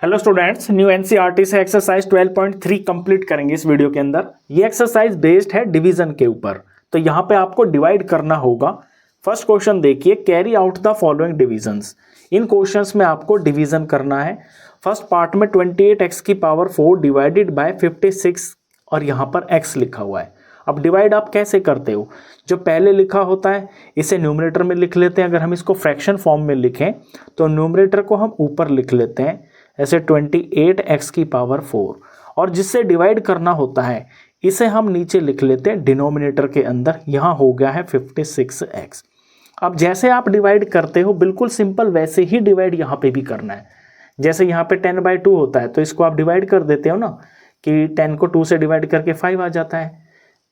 Hello students, new NCERT से exercise 12.3 complete करेंगे इस वीडियो के अंदर। ये एक्सरसाइज बेस्ड है डिवीजन के ऊपर। तो यहाँ पे आपको डिवाइड करना होगा। फर्स्ट क्वेश्चन देखिए, carry out the following divisions. In questions में आपको डिवीजन करना है। फर्स्ट पार्ट में 28x की पावर 4 डिवाइडेड बाय 56 और यहाँ पर x लिखा हुआ है। अब डिवाइड आप कैसे करते हो? जो पहले लिखा होता है इसे न्यूमरेटर में लिख लेते हैं। अगर हम इसको फ्रैक्शन फॉर्म में लिखें तो न्यूमरेटर को हम ऊपर लिख लेते हैं, ऐसे 28x की पावर 4, और जिससे डिवाइड करना होता है इसे हम नीचे लिख लेते हैं डिनोमिनेटर के अंदर। यहाँ हो गया है 56x। अब जैसे आप डिवाइड करते हो बिल्कुल सिंपल वैसे ही डिवाइड यहाँ पे भी करना है। जैसे यहाँ पे 10/2 होता है तो इसको आप डिवाइड कर देते हो ना, कि 10 को 2 से डिवाइड करके 5 आ जाता है,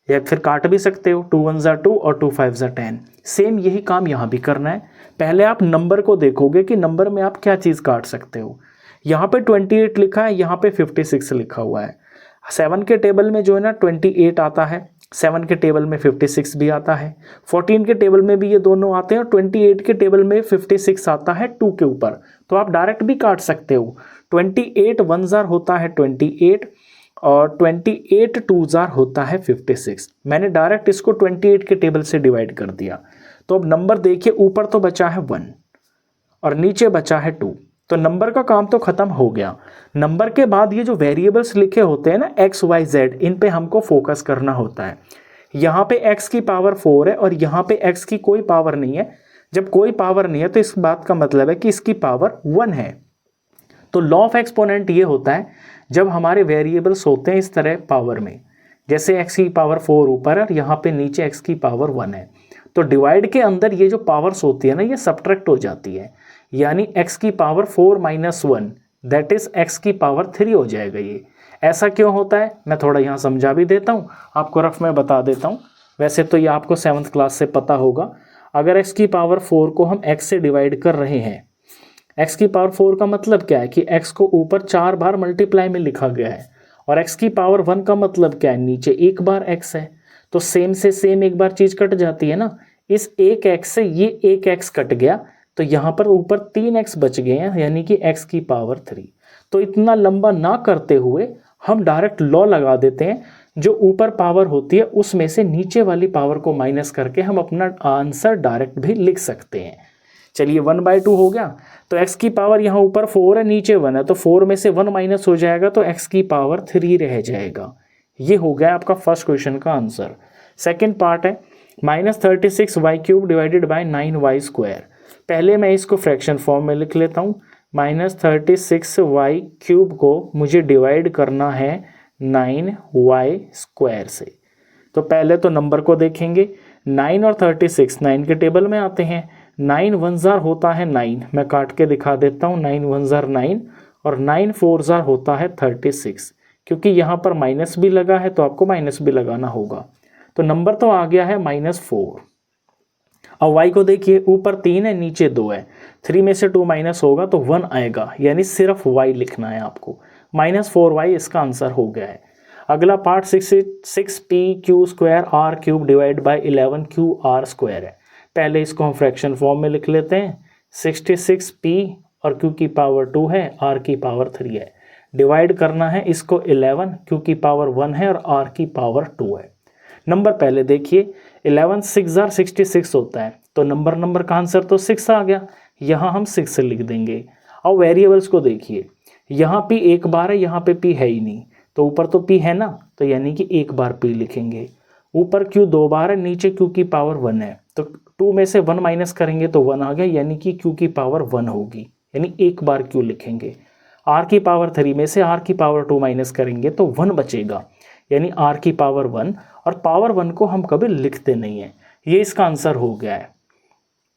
या फिर काट भी सकते हो, 2 1 = 2 और 2 5 = 10। सेम यही काम यहाँ भी करना है। पहले आप नंबर को देखोगे कि नंबर में आप क्या चीज़ काट सकते हो। यहाँ पे 28 लिखा है, यहाँ पे 56 लिखा हुआ है। 7 के टेबल में जो है ना 28 आता है, 7 के टेबल में 56 भी आता है, 14 के टेबल में भी ये दोनों आते हैं, और 28 के टेबल में 56 आता है 2 के ऊपर। तो आप डायरेक्ट भी काट सकते हो। 28 1 जार होता है 28, और 28 2 जार होता है 56। मैंने डायरेक्ट इसको 28 के टेबल से डिवाइड कर दिया। तो अब नंबर देखिए, ऊपर तो बचा है 1 और नीचे बचा है 2। तो नंबर का काम तो खत्म हो गया। नंबर के बाद ये जो वेरिएबल्स लिखे होते हैं ना x y z, इन पे हमको फोकस करना होता है। यहाँ पे x की पावर 4 है और यहाँ पे x की कोई पावर नहीं है। जब कोई पावर नहीं है तो इस बात का मतलब है कि इसकी पावर 1 है। तो लॉ ऑफ एक्सपोनेंट ये होता है जब हमारे वेरिएबल्स होते हैं इस तरह पावर में, जैसे x की पावर 4 ऊपर है और यहाँ पे नीचे x की पावर 1 है, तो डिवाइड के अंदर ये जो पावर्स होती है ना ये सब्ट्रैक्ट हो जाती है। यानी x की पावर 4 - 1 दैट इज x की पावर 3 हो जाएगा। ये ऐसा क्यों होता है मैं थोड़ा यहाँ समझा भी देता हूँ, आपको रफ में बता देता हूँ। वैसे तो ये आपको 7th क्लास से पता होगा। अगर x की पावर 4 को हम x से डिवाइड कर रहे हैं, x की पावर 4 का मतलब क्या है कि x को ऊपर 4 बार मल्टीप्लाई में लिखा गया है, और x की पावर 1 का मतलब क्या है, नीचे एक बार x है। तो सेम से सेम एक बार चीज़ कट जाती है ना, इस एक x से ये एक x कट गया, तो यहाँ पर ऊपर 3x बच गए हैं, यानी कि x की पावर 3। तो इतना लंबा ना करते हुए हम डायरेक्ट लॉ लगा देते हैं, जो ऊपर पावर होती है उसमें से नीचे वाली पावर को माइनस करके हम अपना आंसर डायरेक्ट भी लिख सकते हैं। चलिए 1/2 हो गया। तो x की पावर यहाँ ऊपर 4 है, नीचे 1 है, तो 4 में से 1 माइनस हो जाएगा तो x की पावर 3 रह जाएगा। ये हो गया आपका फर्स्ट क्वेश्चन का आंसर। सेकेंड पार्ट है -36y³ डिवाइडेड बाय 9y²। पहले मैं इसको फ्रैक्शन फॉर्म में लिख लेता हूँ। -36y³ को मुझे डिवाइड करना है 9y² से। तो पहले तो नंबर को देखेंगे, 9 और 36 9 के टेबल में आते हैं। 9 1 जार होता है 9, मैं काट के दिखा देता हूँ। 9 1 जार 9 और 9 4 जार होता है 36। क्योंकि यहाँ पर माइनस भी लगा है तो आपको माइनस भी लगाना होगा। तो नंबर तो आ गया है -4। अब y को देखिए, ऊपर 3 है नीचे 2 है, 3 में से 2 माइनस होगा तो 1 आएगा, यानी सिर्फ y लिखना है आपको। -4y इसका आंसर हो गया है। अगला part 6p² r³ divide by 11qr² है। पहले इसको हम फ्रैक्शन फॉर्म में लिख लेते हैं। 66p और q की पावर 2 है, r की पावर 3 है। डिवाइड करना है इसको 11, q की पावर 1 है और r की पावर 2 है। नंबर पहले देखिए, 11 6 जार 66 होता है, तो नंबर का आंसर तो 6 आ गया। यहाँ हम 6 लिख देंगे। और वेरिएबल्स को देखिए, यहाँ p एक बार है, यहाँ पे p है ही नहीं, तो ऊपर तो p है ना, तो यानी कि एक बार p लिखेंगे। ऊपर q 2 बार है, नीचे q की पावर 1 है, तो 2 में से 1 माइनस करेंगे तो 1 आ गया, यानी कि q की पावर 1 होगी, यानी एक बार q लिखेंगे। r की पावर 3 में से r की पावर 2 माइनस करेंगे तो 1 बचेगा, यानी r की पावर 1, और पावर 1 को हम कभी लिखते नहीं हैं। ये इसका आंसर हो गया है।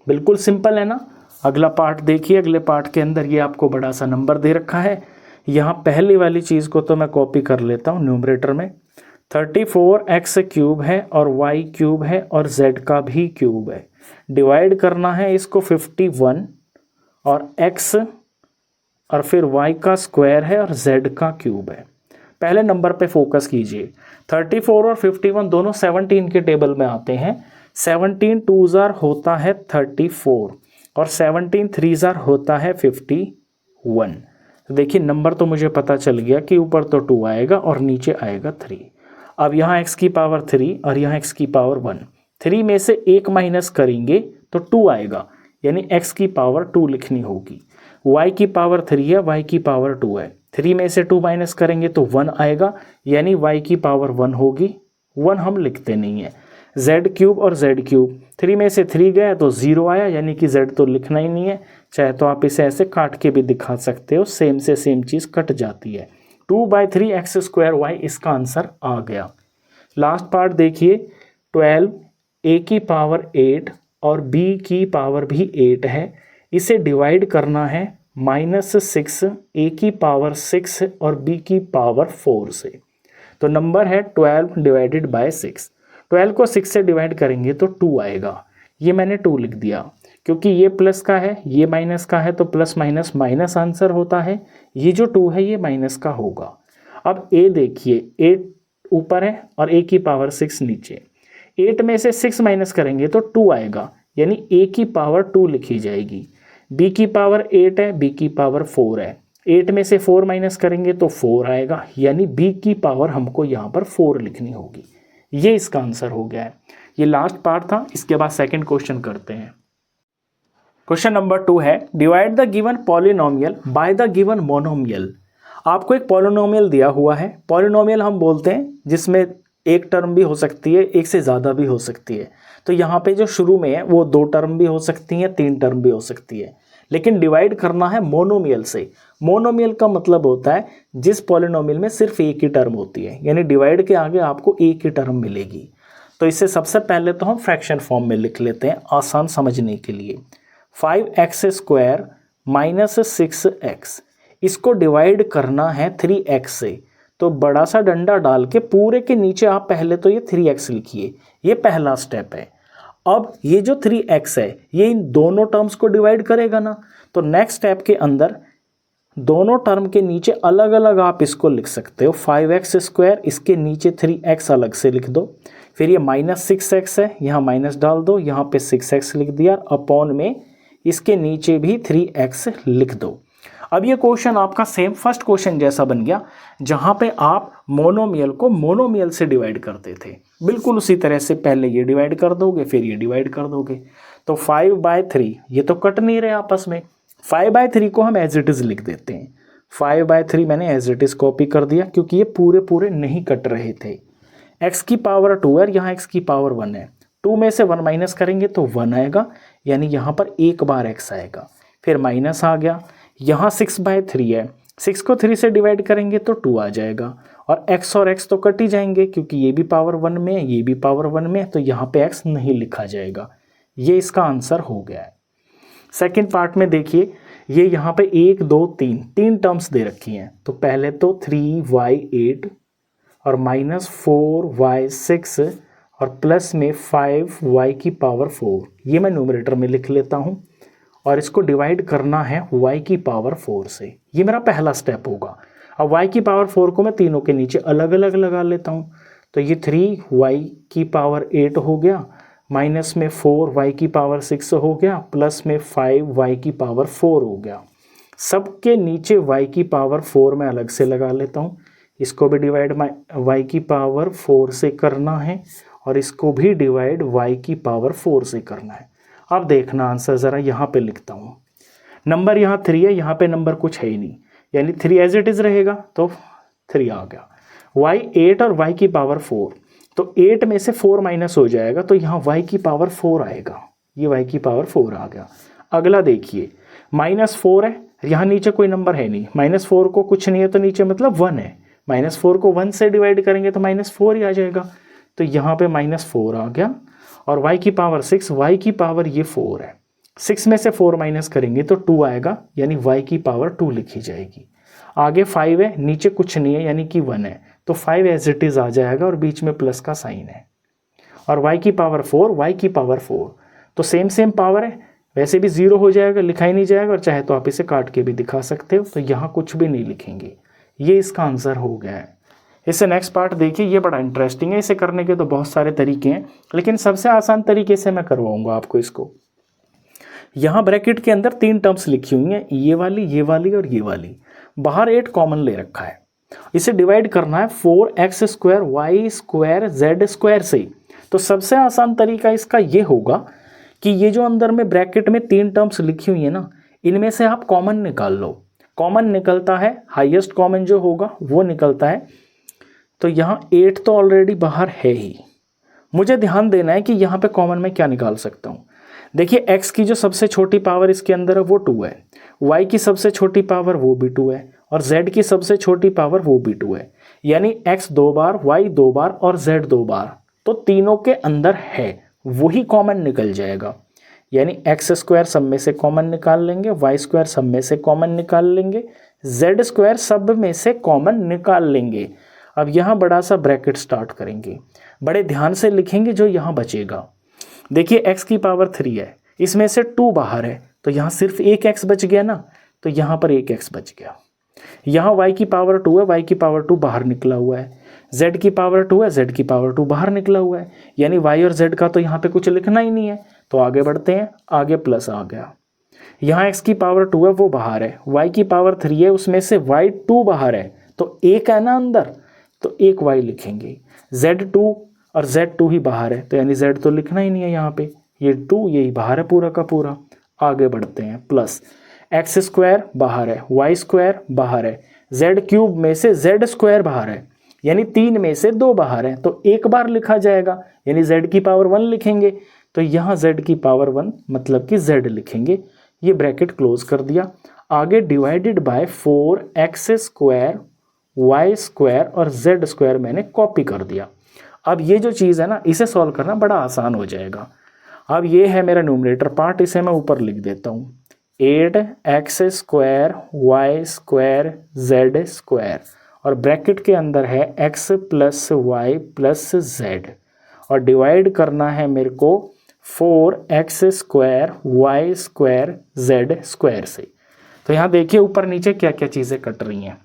बिल्कुल सिंपल है ना। अगला पार्ट देखिए, अगले पार्ट के अंदर ये आपको बड़ा सा नंबर दे रखा है। यहाँ पहली वाली चीज़ को तो मैं कॉपी कर लेता हूँ न्यूमरेटर में। 34x³ है और y³ है और z का भी क्यूब है। डिवाइड करना है इसको 51 और x और फिर y का स्क्वायर है और z का क्यूब है। पहले नंबर पे फोकस कीजिए। 34 और 51 दोनों 17 के टेबल में आते हैं। 17 2 जार होता है 34 और 17 3 जार होता है 51। तो देखिए नंबर तो मुझे पता चल गया कि ऊपर तो 2 आएगा और नीचे आएगा 3। अब यहाँ x की पावर 3 और यहाँ x की पावर 1, 3 में से 1 माइनस करेंगे तो 2 आएगा, यानी x की पावर 2 लिखनी होगी। y की पावर 3 है, y की पावर 2 है, 3 में से 2 माइनस करेंगे तो 1 आएगा, यानी y की पावर 1 होगी। 1 हम लिखते नहीं है। z क्यूब और z क्यूब, 3 में से 3 गया तो 0 आया, यानी कि z तो लिखना ही नहीं है। चाहे तो आप इसे ऐसे काट के भी दिखा सकते हो, सेम से सेम चीज़ कट जाती है। 2/3x²y इसका आंसर आ गया। लास्ट पार्ट देखिए, 12 a की पावर 8 और b की पावर भी 8 है, इसे डिवाइड करना है -6 a की पावर 6 और b की पावर 4 से। तो नंबर है 12 डिवाइडेड बाय 6। 12 को 6 से डिवाइड करेंगे तो 2 आएगा। ये मैंने 2 लिख दिया, क्योंकि ये प्लस का है ये माइनस का है, तो प्लस माइनस माइनस आंसर होता है। ये जो 2 है ये माइनस का होगा। अब a देखिए, 8 ऊपर है और a की पावर 6 नीचे। 8 में से 6 माइनस करेंगे तो 2 आएगा, यानी a की पावर 2 लिखी जाएगी। b की पावर 8 है, b की पावर 4 है, 8 में से 4 माइनस करेंगे तो 4 आएगा, यानी b की पावर हमको यहाँ पर 4 लिखनी होगी। ये इसका आंसर हो गया है। ये लास्ट पार्ट था। इसके बाद सेकंड क्वेश्चन करते हैं। क्वेश्चन नंबर 2 है, divide the given polynomial by the given monomial. आपको एक पॉलिनोमियल दिया हुआ है। पॉलिनोमियल हम बोलते हैं जिसमें एक टर्म भी हो सकती है, एक से ज़्यादा भी हो सकती है। तो यहाँ पे जो शुरू में है वो 2 टर्म भी हो सकती हैं, 3 टर्म भी हो सकती है, लेकिन डिवाइड करना है मोनोमियल से। मोनोमियल का मतलब होता है जिस पॉलिनोमियल में सिर्फ एक ही टर्म होती है, यानी डिवाइड के आगे आपको एक ही टर्म मिलेगी। तो इसे सबसे पहले तो हम फ्रैक्शन फॉर्म में लिख लेते हैं आसान समझने के लिए। 5x² - 6x, इसको डिवाइड करना है 3x से। तो बड़ा सा डंडा डाल के पूरे के नीचे आप पहले तो ये 3x लिखिए, ये पहला स्टेप है। अब ये जो 3x है ये इन दोनों टर्म्स को डिवाइड करेगा ना, तो नेक्स्ट स्टेप के अंदर दोनों टर्म के नीचे अलग अलग आप इसको लिख सकते हो। 5x², इसके नीचे 3x अलग से लिख दो। फिर ये -6x है, यहाँ माइनस डाल दो, यहाँ पे 6x लिख दिया, अपॉन में इसके नीचे भी 3x लिख दो। अब ये क्वेश्चन आपका सेम फर्स्ट क्वेश्चन जैसा बन गया, जहाँ पे आप मोनोमियल को मोनोमियल से डिवाइड करते थे। बिल्कुल उसी तरह से पहले ये डिवाइड कर दोगे, फिर ये डिवाइड कर दोगे। तो 5/3 ये तो कट नहीं रहे आपस में। 5/3 को हम एज इट इज़ लिख देते हैं। 5/3 मैंने एज इट इज़ कॉपी कर दिया, क्योंकि ये पूरे पूरे नहीं कट रहे थे। x की पावर 2 है, यहाँ x की पावर 1 है, 2 में से 1 माइनस करेंगे तो 1 आएगा, यानी यहाँ पर एक बार x आएगा। फिर माइनस आ गया, यहाँ 6/3 है, 6 को 3 से डिवाइड करेंगे तो 2 आ जाएगा, और x और x तो कट ही जाएंगे, क्योंकि ये भी पावर 1 में है, ये भी पावर 1 में है, तो यहाँ पे x नहीं लिखा जाएगा। ये इसका आंसर हो गया है। सेकेंड पार्ट में देखिए, ये यहाँ पे 1 2 3 टर्म्स दे रखी हैं। तो पहले तो 3y8 और -4y6 और प्लस में 5y की पावर 4, ये मैं न्यूमरेटर में लिख लेता हूँ, और इसको डिवाइड करना है y की पावर 4 से। ये मेरा पहला स्टेप होगा। अब y की पावर 4 को मैं तीनों के नीचे अलग अलग लगा लेता हूँ। तो ये 3y की पावर 8 हो गया, माइनस में 4y की पावर 6 हो गया, प्लस में 5y की पावर 4 हो गया। सबके नीचे y की पावर 4 में अलग से लगा लेता हूँ। इसको भी डिवाइड y की पावर 4 से करना है, और इसको भी डिवाइड y की पावर 4 से करना है। अब देखना आंसर ज़रा यहाँ पे लिखता हूँ। नंबर यहाँ 3 है, यहाँ पे नंबर कुछ है ही नहीं, यानी 3 एज इट इज़ रहेगा, तो 3 आ गया। y 8 और y की पावर 4, तो 8 में से 4 माइनस हो जाएगा, तो यहाँ y की पावर 4 आएगा। ये y की पावर 4 आ गया। अगला देखिए, -4 है, यहाँ नीचे कोई नंबर है नहीं, -4 को कुछ नहीं है तो नीचे मतलब 1 है, -4 को 1 से डिवाइड करेंगे तो -4 ही आ जाएगा। तो यहाँ पे -4 आ गया, और y की पावर 6, y की पावर ये 4 है, 6 में से 4 माइनस करेंगे तो 2 आएगा, यानी y की पावर 2 लिखी जाएगी। आगे 5 है, नीचे कुछ नहीं है, यानी कि 1 है, तो 5 एज इट इज़ आ जाएगा, और बीच में प्लस का साइन है। और y की पावर 4, y की पावर 4, तो सेम पावर है, वैसे भी 0 हो जाएगा, लिखा ही नहीं जाएगा, और चाहे तो आप इसे काट के भी दिखा सकते हो। तो यहाँ कुछ भी नहीं लिखेंगे। ये इसका आंसर हो गया है। इससे नेक्स्ट पार्ट देखिए, ये बड़ा इंटरेस्टिंग है। इसे करने के तो बहुत सारे तरीके हैं, लेकिन सबसे आसान तरीके से मैं करवाऊंगा आपको इसको। यहाँ ब्रैकेट के अंदर 3 टर्म्स लिखी हुई हैं, ये वाली और ये वाली। बाहर 8 कॉमन ले रखा है। इसे डिवाइड करना है 4x² y² z² से। तो सबसे आसान तरीका इसका ये होगा कि ये जो अंदर में ब्रैकेट में 3 टर्म्स लिखी हुई है ना, इनमें से आप कॉमन निकाल लो। कॉमन निकलता है, हाईएस्ट कॉमन जो होगा वो निकलता है। तो यहाँ 8 तो ऑलरेडी बाहर है ही। मुझे ध्यान देना है कि यहाँ पे कॉमन में क्या निकाल सकता हूँ। देखिए x की जो सबसे छोटी पावर इसके अंदर है वो 2 है, y की सबसे छोटी पावर वो भी 2 है, और z की सबसे छोटी पावर वो भी 2 है। यानी x 2 बार, y 2 बार और z 2 बार, तो तीनों के अंदर है, वही कॉमन निकल जाएगा। यानी x² सब में से कॉमन निकाल लेंगे, y² सब में से कॉमन निकाल लेंगे, z² सब में से कॉमन निकाल लेंगे। अब यहाँ बड़ा सा ब्रैकेट स्टार्ट करेंगे, बड़े ध्यान से लिखेंगे जो यहाँ बचेगा। देखिए x की पावर 3 है, इसमें से 2 बाहर है, तो यहाँ सिर्फ एक x बच गया ना, तो यहाँ पर एक x बच गया। यहाँ y की पावर 2 है, y की पावर 2 बाहर निकला हुआ है, z की पावर 2 है, z की पावर 2 बाहर निकला हुआ है। यानी y और z का तो यहाँ पे कुछ लिखना ही नहीं है। तो आगे बढ़ते हैं, आगे प्लस आ गया। यहाँ x की पावर 2 है वो बाहर है, y की पावर 3 है, उसमें से y2 बाहर है, तो एक है ना अंदर, तो एक y लिखेंगे। z2 और z2 ही बाहर है, तो यानी z तो लिखना ही नहीं है यहाँ पे, ये 2 यही बाहर है पूरा का पूरा। आगे बढ़ते हैं, प्लस x² बाहर है, y² बाहर है, z³ में से z² बाहर है, यानी 3 में से 2 बाहर है, तो एक बार लिखा जाएगा, यानी z की पावर 1 लिखेंगे। तो यहाँ z की पावर 1 मतलब कि z लिखेंगे। ये ब्रैकेट क्लोज कर दिया। आगे डिवाइडेड बाय 4x² y² और z² मैंने कॉपी कर दिया। अब ये जो चीज़ है ना, इसे सॉल्व करना बड़ा आसान हो जाएगा। अब ये है मेरा न्यूमरेटर पार्ट, इसे मैं ऊपर लिख देता हूँ, 8x² y² z² और ब्रैकेट के अंदर है x + y + z, और डिवाइड करना है मेरे को 4x² y² z² से। तो यहाँ देखिए ऊपर नीचे क्या क्या चीज़ें कट रही हैं।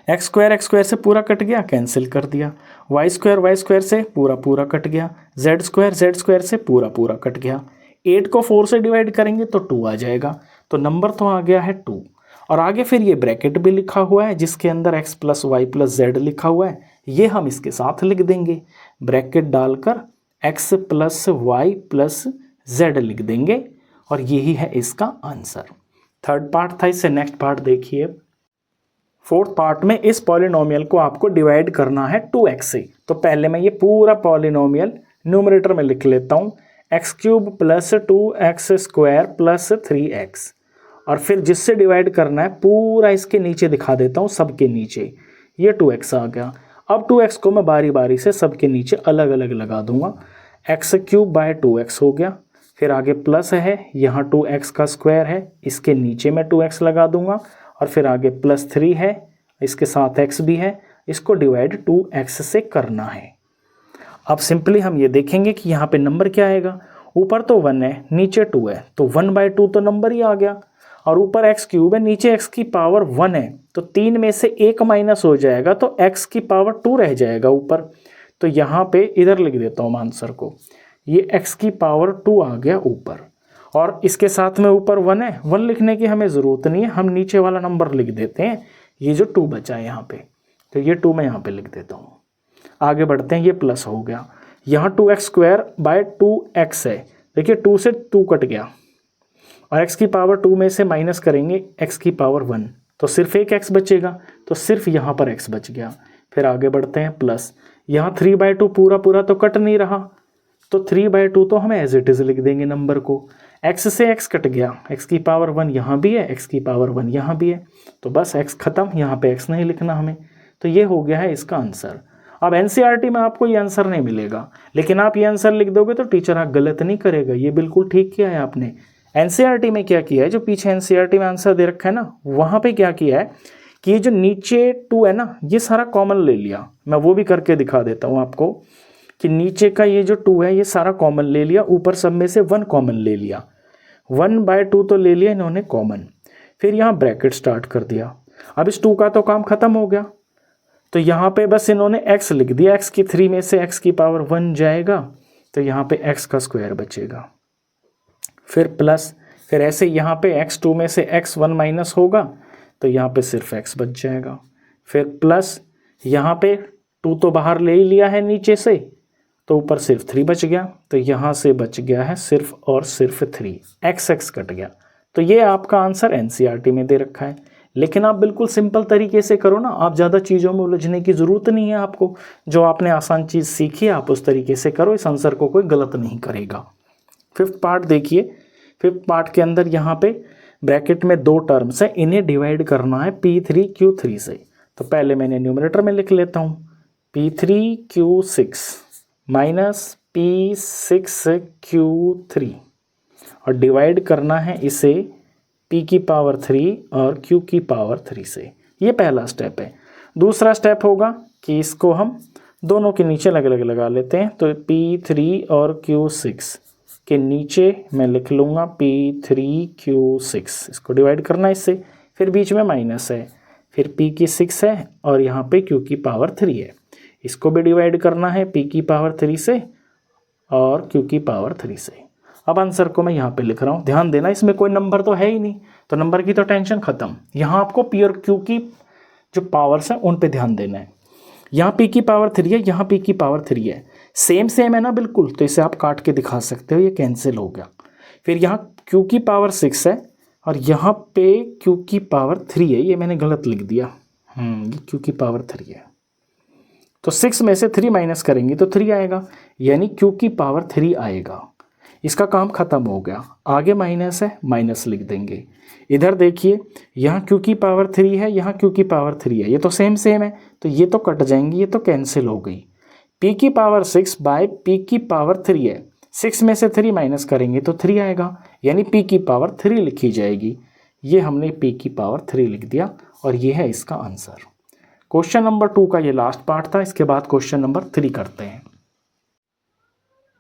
x² से पूरा कट गया, कैंसिल कर दिया। y² से पूरा कट गया। z² से पूरा कट गया। 8 को 4 से डिवाइड करेंगे तो 2 आ जाएगा, तो नंबर तो आ गया है 2। और आगे फिर ये ब्रैकेट भी लिखा हुआ है जिसके अंदर x + y + z लिखा हुआ है, ये हम इसके साथ लिख देंगे। ब्रैकेट डालकर x + y + z लिख देंगे, और यही है इसका आंसर। थर्ड पार्ट था, इससे नेक्स्ट पार्ट देखिए। फोर्थ पार्ट में इस पॉलिनोमियल को आपको डिवाइड करना है 2x से। तो पहले मैं ये पूरा पॉलिनोमियल न्यूमरेटर में लिख लेता हूँ, x³ + 2x² + 3x, और फिर जिससे डिवाइड करना है पूरा इसके नीचे दिखा देता हूँ, सबके नीचे। ये 2x आ गया। अब 2x को मैं बारी बारी से सबके नीचे अलग अलग लगा दूंगा। x³ / 2x हो गया, फिर आगे प्लस है, यहाँ 2x का स्क्वायर है, इसके नीचे मैं 2x लगा दूंगा, और फिर आगे +3 है, इसके साथ x भी है, इसको डिवाइड 2x से करना है। अब सिंपली हम ये देखेंगे कि यहाँ पे नंबर क्या आएगा। ऊपर तो 1 है, नीचे 2 है, तो 1/2 तो नंबर ही आ गया, और ऊपर x³ है, नीचे x की पावर 1 है, तो 3 में से 1 माइनस हो जाएगा, तो x की पावर 2 रह जाएगा ऊपर। तो यहाँ पे इधर लिख देता हूँ आंसर को, ये x की पावर 2 आ गया ऊपर, और इसके साथ में ऊपर 1 है, 1 लिखने की हमें ज़रूरत नहीं है, हम नीचे वाला नंबर लिख देते हैं, ये जो 2 बचा है यहाँ पे, तो ये 2 मैं यहाँ पे लिख देता हूँ। आगे बढ़ते हैं, ये प्लस हो गया, यहाँ 2x² / 2x है, देखिए 2 से 2 कट गया, और x की पावर 2 में से माइनस करेंगे x की पावर 1, तो सिर्फ एक x बचेगा, तो सिर्फ यहाँ पर x बच गया। फिर आगे बढ़ते हैं, प्लस यहाँ 3/2 पूरा तो कट नहीं रहा, तो 3/2 तो हम एज इट इज़ लिख देंगे नंबर को। x से x कट गया, x की पावर 1 यहाँ भी है, x की पावर 1 यहाँ भी है, तो बस x खत्म, यहाँ पे x नहीं लिखना हमें। तो ये हो गया है इसका आंसर। अब एनसीईआरटी में आपको ये आंसर नहीं मिलेगा, लेकिन आप ये आंसर लिख दोगे तो टीचर आप गलत नहीं करेगा, ये बिल्कुल ठीक किया है आपने। एनसीईआरटी में क्या किया है, जो पीछे एनसीईआरटी में आंसर दे रखा है ना, वहाँ पे क्या किया है कि ये जो नीचे 2 है ना, ये सारा कॉमन ले लिया। मैं वो भी करके दिखा देता हूँ आपको कि नीचे का ये जो 2 है ये सारा कॉमन ले लिया, ऊपर सब में से 1 कॉमन ले लिया, 1/2 तो ले लिया इन्होंने कॉमन। फिर यहाँ ब्रैकेट स्टार्ट कर दिया। अब इस 2 का तो काम खत्म हो गया, तो यहाँ पे बस इन्होंने x लिख दिया, x की 3 में से x की पावर 1 जाएगा, तो यहाँ पे x का स्क्वायर बचेगा। फिर प्लस फिर ऐसे यहाँ पे x2 में से x1 माइनस होगा तो यहाँ पे सिर्फ x बच जाएगा। फिर प्लस यहाँ पे 2 तो बाहर ले ही लिया है नीचे से, तो ऊपर सिर्फ 3 बच गया, तो यहाँ से बच गया है सिर्फ और सिर्फ 3, x कट गया। तो ये आपका आंसर एनसीईआरटी में दे रखा है। लेकिन आप बिल्कुल सिंपल तरीके से करो ना, आप ज़्यादा चीज़ों में उलझने की ज़रूरत नहीं है आपको। जो आपने आसान चीज़ सीखी है आप उस तरीके से करो, इस आंसर को कोई गलत नहीं करेगा। फिफ्थ पार्ट देखिए, फिफ्थ पार्ट के अंदर यहाँ पे ब्रैकेट में 2 टर्म्स है, इन्हें डिवाइड करना है P3Q3 से। तो पहले मैंने न्यूमरेटर में लिख लेता हूँ P3Q6 माइनस P6Q3 और डिवाइड करना है इसे P की पावर 3 और Q की पावर 3 से। ये पहला स्टेप है। दूसरा स्टेप होगा कि इसको हम दोनों के नीचे अलग अलग लगा लेते हैं। तो P3 और Q6 के नीचे मैं लिख लूँगा P3Q6, इसको डिवाइड करना है इससे। फिर बीच में माइनस है, फिर P की 6 है और यहाँ पे Q की पावर 3 है, इसको भी डिवाइड करना है P की पावर 3 से और Q की पावर 3 से। अब आंसर को मैं यहाँ पे लिख रहा हूँ, ध्यान देना इसमें कोई नंबर तो है ही नहीं, तो नंबर की तो टेंशन खत्म। यहाँ आपको P और Q की जो पावर्स हैं उन पे ध्यान देना है। यहाँ P की पावर 3 है, यहाँ P की पावर 3 है, सेम सेम है ना बिल्कुल, तो इसे आप काट के दिखा सकते हो, ये कैंसिल हो गया। फिर यहाँ Q की पावर 6 है और यहाँ पे Q की पावर 3 है, ये मैंने गलत लिख दिया, ये Q की पावर 3 है। तो 6 में से 3 माइनस करेंगे तो 3 आएगा, यानी Q की पावर 3 आएगा। इसका काम खत्म हो गया। आगे माइनस है, माइनस लिख देंगे। इधर देखिए, यहाँ Q की पावर 3 है, यहाँ Q की पावर 3 है, ये तो सेम सेम है, तो ये तो कट जाएंगी, ये तो कैंसिल हो गई। P की पावर 6 बाय P की पावर 3 है, 6 में से 3 माइनस करेंगे तो 3 आएगा, यानी P की पावर 3 लिखी जाएगी। ये हमने P की पावर 3 लिख दिया और ये है इसका आंसर। क्वेश्चन नंबर 2 का ये लास्ट पार्ट था, इसके बाद क्वेश्चन नंबर 3 करते हैं।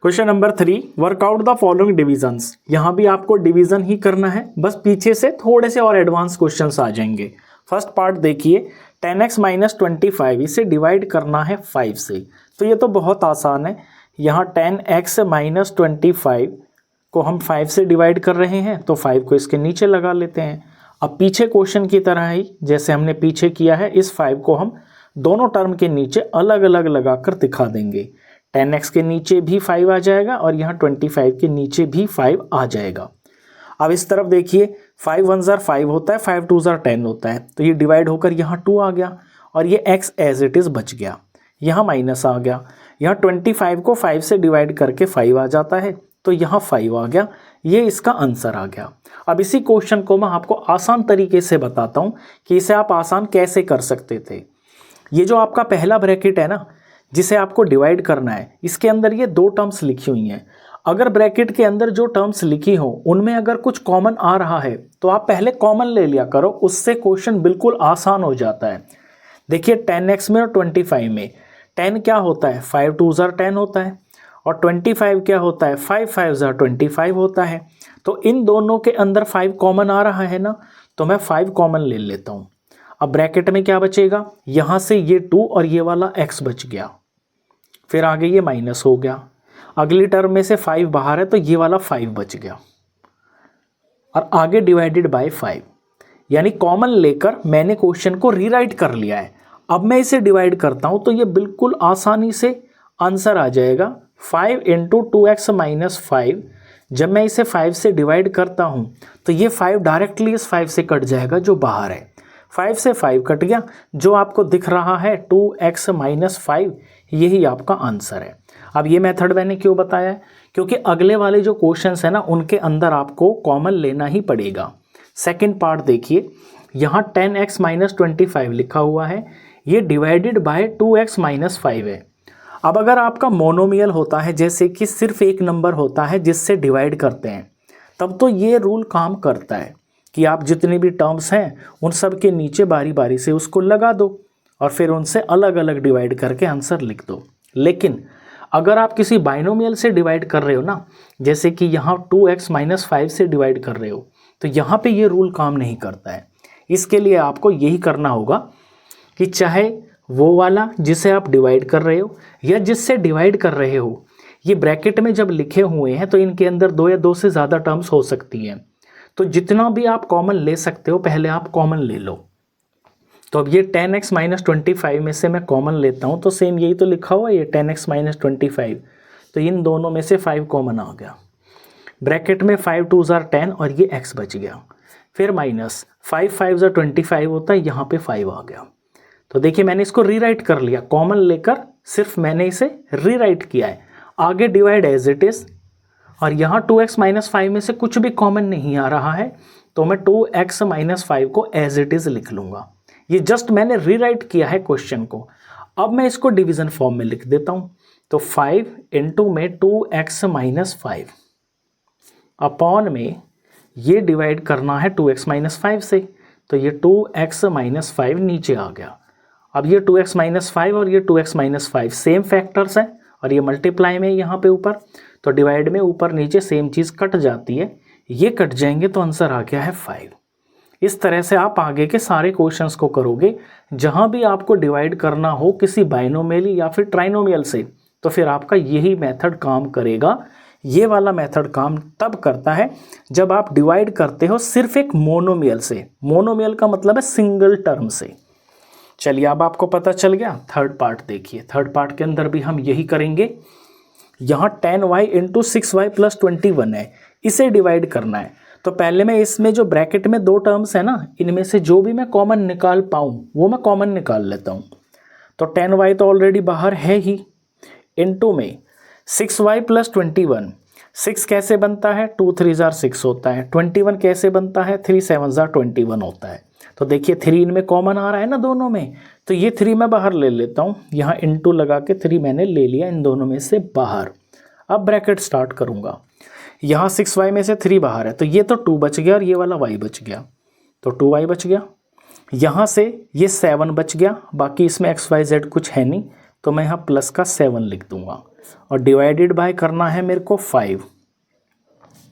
Question number 3, workout the following divisions. यहाँ भी आपको डिवीजन ही करना है, बस पीछे से थोड़े से और एडवांस क्वेश्चंस आ जाएंगे। फर्स्ट पार्ट देखिए, 10x माइनस 25, इसे डिवाइड करना है 5 से। तो ये तो बहुत आसान है, यहाँ 10x माइनस 25 को हम 5 से डिवाइड कर रहे हैं, तो 5 को इसके नीचे लगा लेते हैं। अब पीछे क्वेश्चन की तरह ही जैसे हमने पीछे किया है, इस 5 को हम दोनों टर्म के नीचे अलग अलग लगाकर दिखा देंगे। 10x के नीचे भी 5 आ जाएगा और यहाँ 25 के नीचे भी 5 आ जाएगा। अब इस तरफ देखिए, 5 1 ज़ार 5 होता है, 5 2 ज़ार 10 होता है, तो ये डिवाइड होकर यहाँ 2 आ गया और ये x एज इट इज़ बच गया। यहाँ माइनस आ गया, यहाँ 25 को 5 से डिवाइड करके 5 आ जाता है, तो यहाँ 5 आ गया। ये इसका आंसर आ गया। अब इसी क्वेश्चन को मैं आपको आसान तरीके से बताता हूँ कि इसे आप आसान कैसे कर सकते थे। ये जो आपका पहला ब्रैकेट है ना, जिसे आपको डिवाइड करना है, इसके अंदर ये 2 टर्म्स लिखी हुई हैं। अगर ब्रैकेट के अंदर जो टर्म्स लिखी हो उनमें अगर कुछ कॉमन आ रहा है तो आप पहले कॉमन ले लिया करो, उससे क्वेश्चन बिल्कुल आसान हो जाता है। देखिए 10x में और 25 में 10 क्या होता है, 5 2 ज़ार 10 होता है, और 25 क्या होता है, 5 5 ज़ार 25 होता है। तो इन दोनों के अंदर 5 कॉमन आ रहा है ना, तो मैं 5 कॉमन ले लेता हूँ। अब ब्रैकेट में क्या बचेगा, यहाँ से ये 2 और ये वाला x बच गया, फिर आगे ये माइनस हो गया, अगली टर्म में से 5 बाहर है तो ये वाला 5 बच गया और आगे डिवाइडेड बाय 5, यानी कॉमन लेकर मैंने क्वेश्चन को रीराइट कर लिया है। अब मैं इसे डिवाइड करता हूं तो ये बिल्कुल आसानी से आंसर आ जाएगा, 5 इंटू 2x माइनस 5। जब मैं इसे 5 से डिवाइड करता हूं तो ये 5 डायरेक्टली इस 5 से कट जाएगा जो बाहर है, 5 से 5 कट गया, जो आपको दिख रहा है 2x माइनस 5, यही आपका आंसर है। अब ये मेथड मैंने क्यों बताया है, क्योंकि अगले वाले जो क्वेश्चंस है ना उनके अंदर आपको कॉमन लेना ही पड़ेगा। सेकंड पार्ट देखिए, यहाँ 10x माइनस 25 लिखा हुआ है, ये डिवाइडेड बाय 2x माइनस 5 है। अब अगर आपका मोनोमियल होता है, जैसे कि सिर्फ एक नंबर होता है जिससे डिवाइड करते हैं, तब तो ये रूल काम करता है कि आप जितनी भी टर्म्स हैं उन सब के नीचे बारी बारी से उसको लगा दो और फिर उनसे अलग अलग डिवाइड करके आंसर लिख दो। लेकिन अगर आप किसी बाइनोमियल से डिवाइड कर रहे हो ना, जैसे कि यहाँ 2x माइनस 5 से डिवाइड कर रहे हो, तो यहाँ पे ये रूल काम नहीं करता है। इसके लिए आपको यही करना होगा कि चाहे वो वाला जिसे आप डिवाइड कर रहे हो या जिससे डिवाइड कर रहे हो, ये ब्रैकेट में जब लिखे हुए हैं तो इनके अंदर 2 या 2 से ज़्यादा टर्म्स हो सकती हैं। तो जितना भी आप कॉमन ले सकते हो पहले आप कॉमन ले लो। तो अब ये 10x माइनस 25 में से मैं कॉमन लेता हूँ, तो सेम यही तो लिखा हुआ है ये 10x माइनस 25, तो इन दोनों में से 5 कॉमन आ गया। ब्रैकेट में 5 2 जार 10 और ये x बच गया। फिर माइनस 5 5 जार 25 होता है, यहाँ पे 5 आ गया। तो देखिए मैंने इसको रीराइट कर लिया, कॉमन लेकर सिर्फ मैंने इसे रीराइट किया है। आगे डिवाइड एज इट इज, और यहाँ 2x माइनस 5 में से कुछ भी कॉमन नहीं आ रहा है, तो मैं 2x माइनस 5 को एज इट इज लिख लूँगा। ये जस्ट मैंने रीराइट किया है क्वेश्चन को। अब मैं इसको डिवीजन फॉर्म में लिख देता हूँ। तो 5 इंटू में 2x माइनस 5 अपॉन में ये डिवाइड करना है 2x माइनस 5 से, तो ये 2x माइनस 5 नीचे आ गया। अब ये 2x माइनस 5 और ये 2x माइनस 5 सेम फैक्टर्स हैं और ये मल्टीप्लाई में यहाँ पे ऊपर, तो डिवाइड में ऊपर नीचे सेम चीज़ कट जाती है, ये कट जाएंगे तो आंसर आ गया है 5। इस तरह से आप आगे के सारे क्वेश्चंस को करोगे। जहाँ भी आपको डिवाइड करना हो किसी बाइनोमियल या फिर ट्राइनोमियल से, तो फिर आपका यही मेथड काम करेगा। ये वाला मेथड काम तब करता है जब आप डिवाइड करते हो सिर्फ एक मोनोमियल से। मोनोमियल का मतलब है सिंगल टर्म से। चलिए अब आपको पता चल गया। थर्ड पार्ट देखिए, थर्ड पार्ट के अंदर भी हम यही करेंगे। यहाँ 10y इंटू 6y प्लस 21 है, इसे डिवाइड करना है। तो पहले मैं इसमें जो ब्रैकेट में 2 टर्म्स है ना, इनमें से जो भी मैं कॉमन निकाल पाऊँ वो मैं कॉमन निकाल लेता हूँ। तो 10y तो ऑलरेडी बाहर है ही, इंटू में 6y प्लस 21। 6 कैसे बनता है, 2 3 जार 6 होता है। 21 कैसे बनता है, 3 7 जार 21 होता है। तो देखिए 3 इनमें कॉमन आ रहा है ना दोनों में, तो ये 3 मैं बाहर ले लेता हूँ। यहाँ इंटू लगा के 3 मैंने ले लिया इन दोनों में से बाहर। अब ब्रैकेट स्टार्ट करूँगा। यहाँ 6y में से 3 बाहर है, तो ये तो 2 बच गया और ये वाला y बच गया, तो 2y बच गया। यहाँ से ये 7 बच गया, बाकी इसमें x y z कुछ है नहीं, तो मैं यहाँ प्लस का 7 लिख दूंगा। और डिवाइडेड बाय करना है मेरे को 5।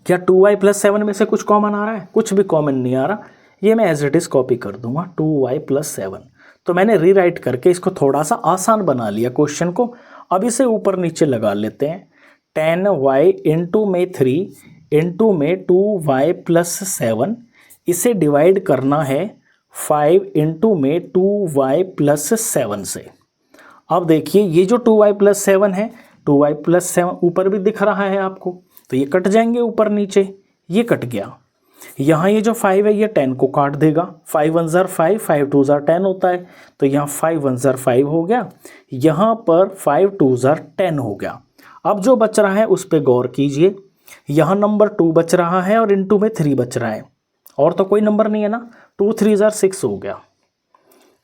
क्या 2y प्लस 7 में से कुछ कॉमन आ रहा है, कुछ भी कॉमन नहीं आ रहा। ये मैं एज इट इज कॉपी कर दूंगा 2y प्लस 7। तो मैंने रीराइट करके इसको थोड़ा सा आसान बना लिया क्वेश्चन को। अब इसे ऊपर नीचे लगा लेते हैं। 10y इंटू में 3 इंटू में 2y प्लस 7, इसे डिवाइड करना है 5 इंटू में 2y प्लस 7 से। अब देखिए ये जो 2y प्लस 7 है, 2y प्लस 7 ऊपर भी दिख रहा है आपको, तो ये कट जाएंगे ऊपर नीचे, ये कट गया। यहाँ ये जो 5 है ये 10 को काट देगा। 5 1 जार 5, 5 2 जार 10 होता है, तो यहाँ 5 1 जार 5 हो गया, यहाँ पर 5 2 जार 10 हो गया। अब जो बच रहा है उस पर गौर कीजिए। यहाँ नंबर 2 बच रहा है और इंटू में 3 बच रहा है, और तो कोई नंबर नहीं है ना। 2 3 जार 6 हो गया,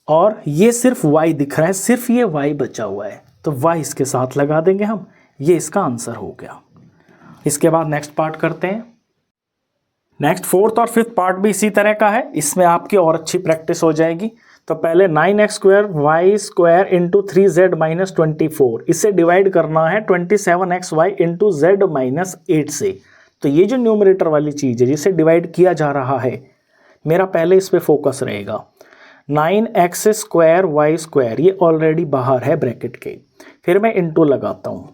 और ये सिर्फ y दिख रहा है, सिर्फ ये y बचा हुआ है, तो y इसके साथ लगा देंगे हम। ये इसका आंसर हो गया। इसके बाद नेक्स्ट पार्ट करते हैं। नेक्स्ट फोर्थ और फिफ्थ पार्ट भी इसी तरह का है, इसमें आपकी और अच्छी प्रैक्टिस हो जाएगी। तो पहले 9x square Y square into 3z minus 24, इसे डिवाइड करना है 27xy इंटू z माइनस 8 से। तो ये जो न्यूमरेटर वाली चीज़ है जिसे डिवाइड किया जा रहा है, मेरा पहले इस पर फोकस रहेगा। 9x स्क्वायर वाई स्क्वायर ये ऑलरेडी बाहर है ब्रैकेट के, फिर मैं इंटू लगाता हूँ।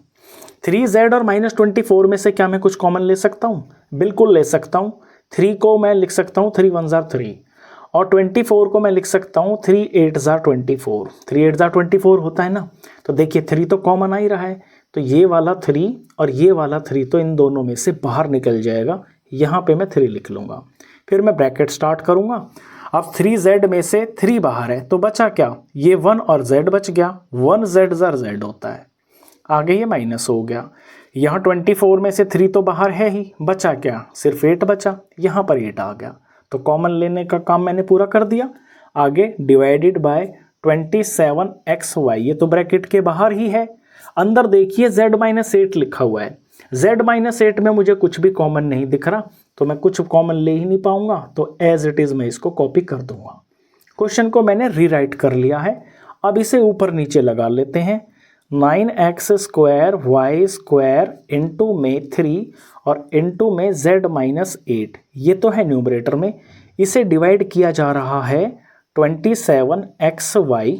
3z और माइनस 24 में से क्या मैं कुछ कॉमन ले सकता हूँ? बिल्कुल ले सकता हूँ। 3 को मैं लिख सकता हूँ 3 1 जार 3, और 24 को मैं लिख सकता हूँ 3 8 जार 24। 3 8 जार 24 होता है ना, तो देखिए 3 तो कॉमन आ ही रहा है, तो ये वाला 3 और ये वाला 3 तो इन दोनों में से बाहर निकल जाएगा। यहाँ पे मैं 3 लिख लूँगा, फिर मैं ब्रैकेट स्टार्ट करूँगा। अब 3z में से 3 बाहर है, तो बचा क्या? ये 1 और z बच गया। 1z जार z होता है, आगे ये माइनस हो गया। यहाँ 24 में से 3 तो बाहर है ही, बचा क्या? सिर्फ 8 बचा, यहाँ पर 8 आ गया। तो कॉमन लेने का काम मैंने पूरा कर दिया। आगे डिवाइडेड बाय 27xy, ये तो ब्रैकेट के बाहर ही है। अंदर देखिए z माइनस 8 लिखा हुआ है। z माइनस 8 में मुझे कुछ भी कॉमन नहीं दिख रहा, तो मैं कुछ कॉमन ले ही नहीं पाऊंगा, तो एज इट इज़ मैं इसको कॉपी कर दूंगा। क्वेश्चन को मैंने रीराइट कर लिया है। अब इसे ऊपर नीचे लगा लेते हैं। 9x square Y square into में 3 और इंटू में z माइनस 8, ये तो है न्यूमरेटर में। इसे डिवाइड किया जा रहा है 27xy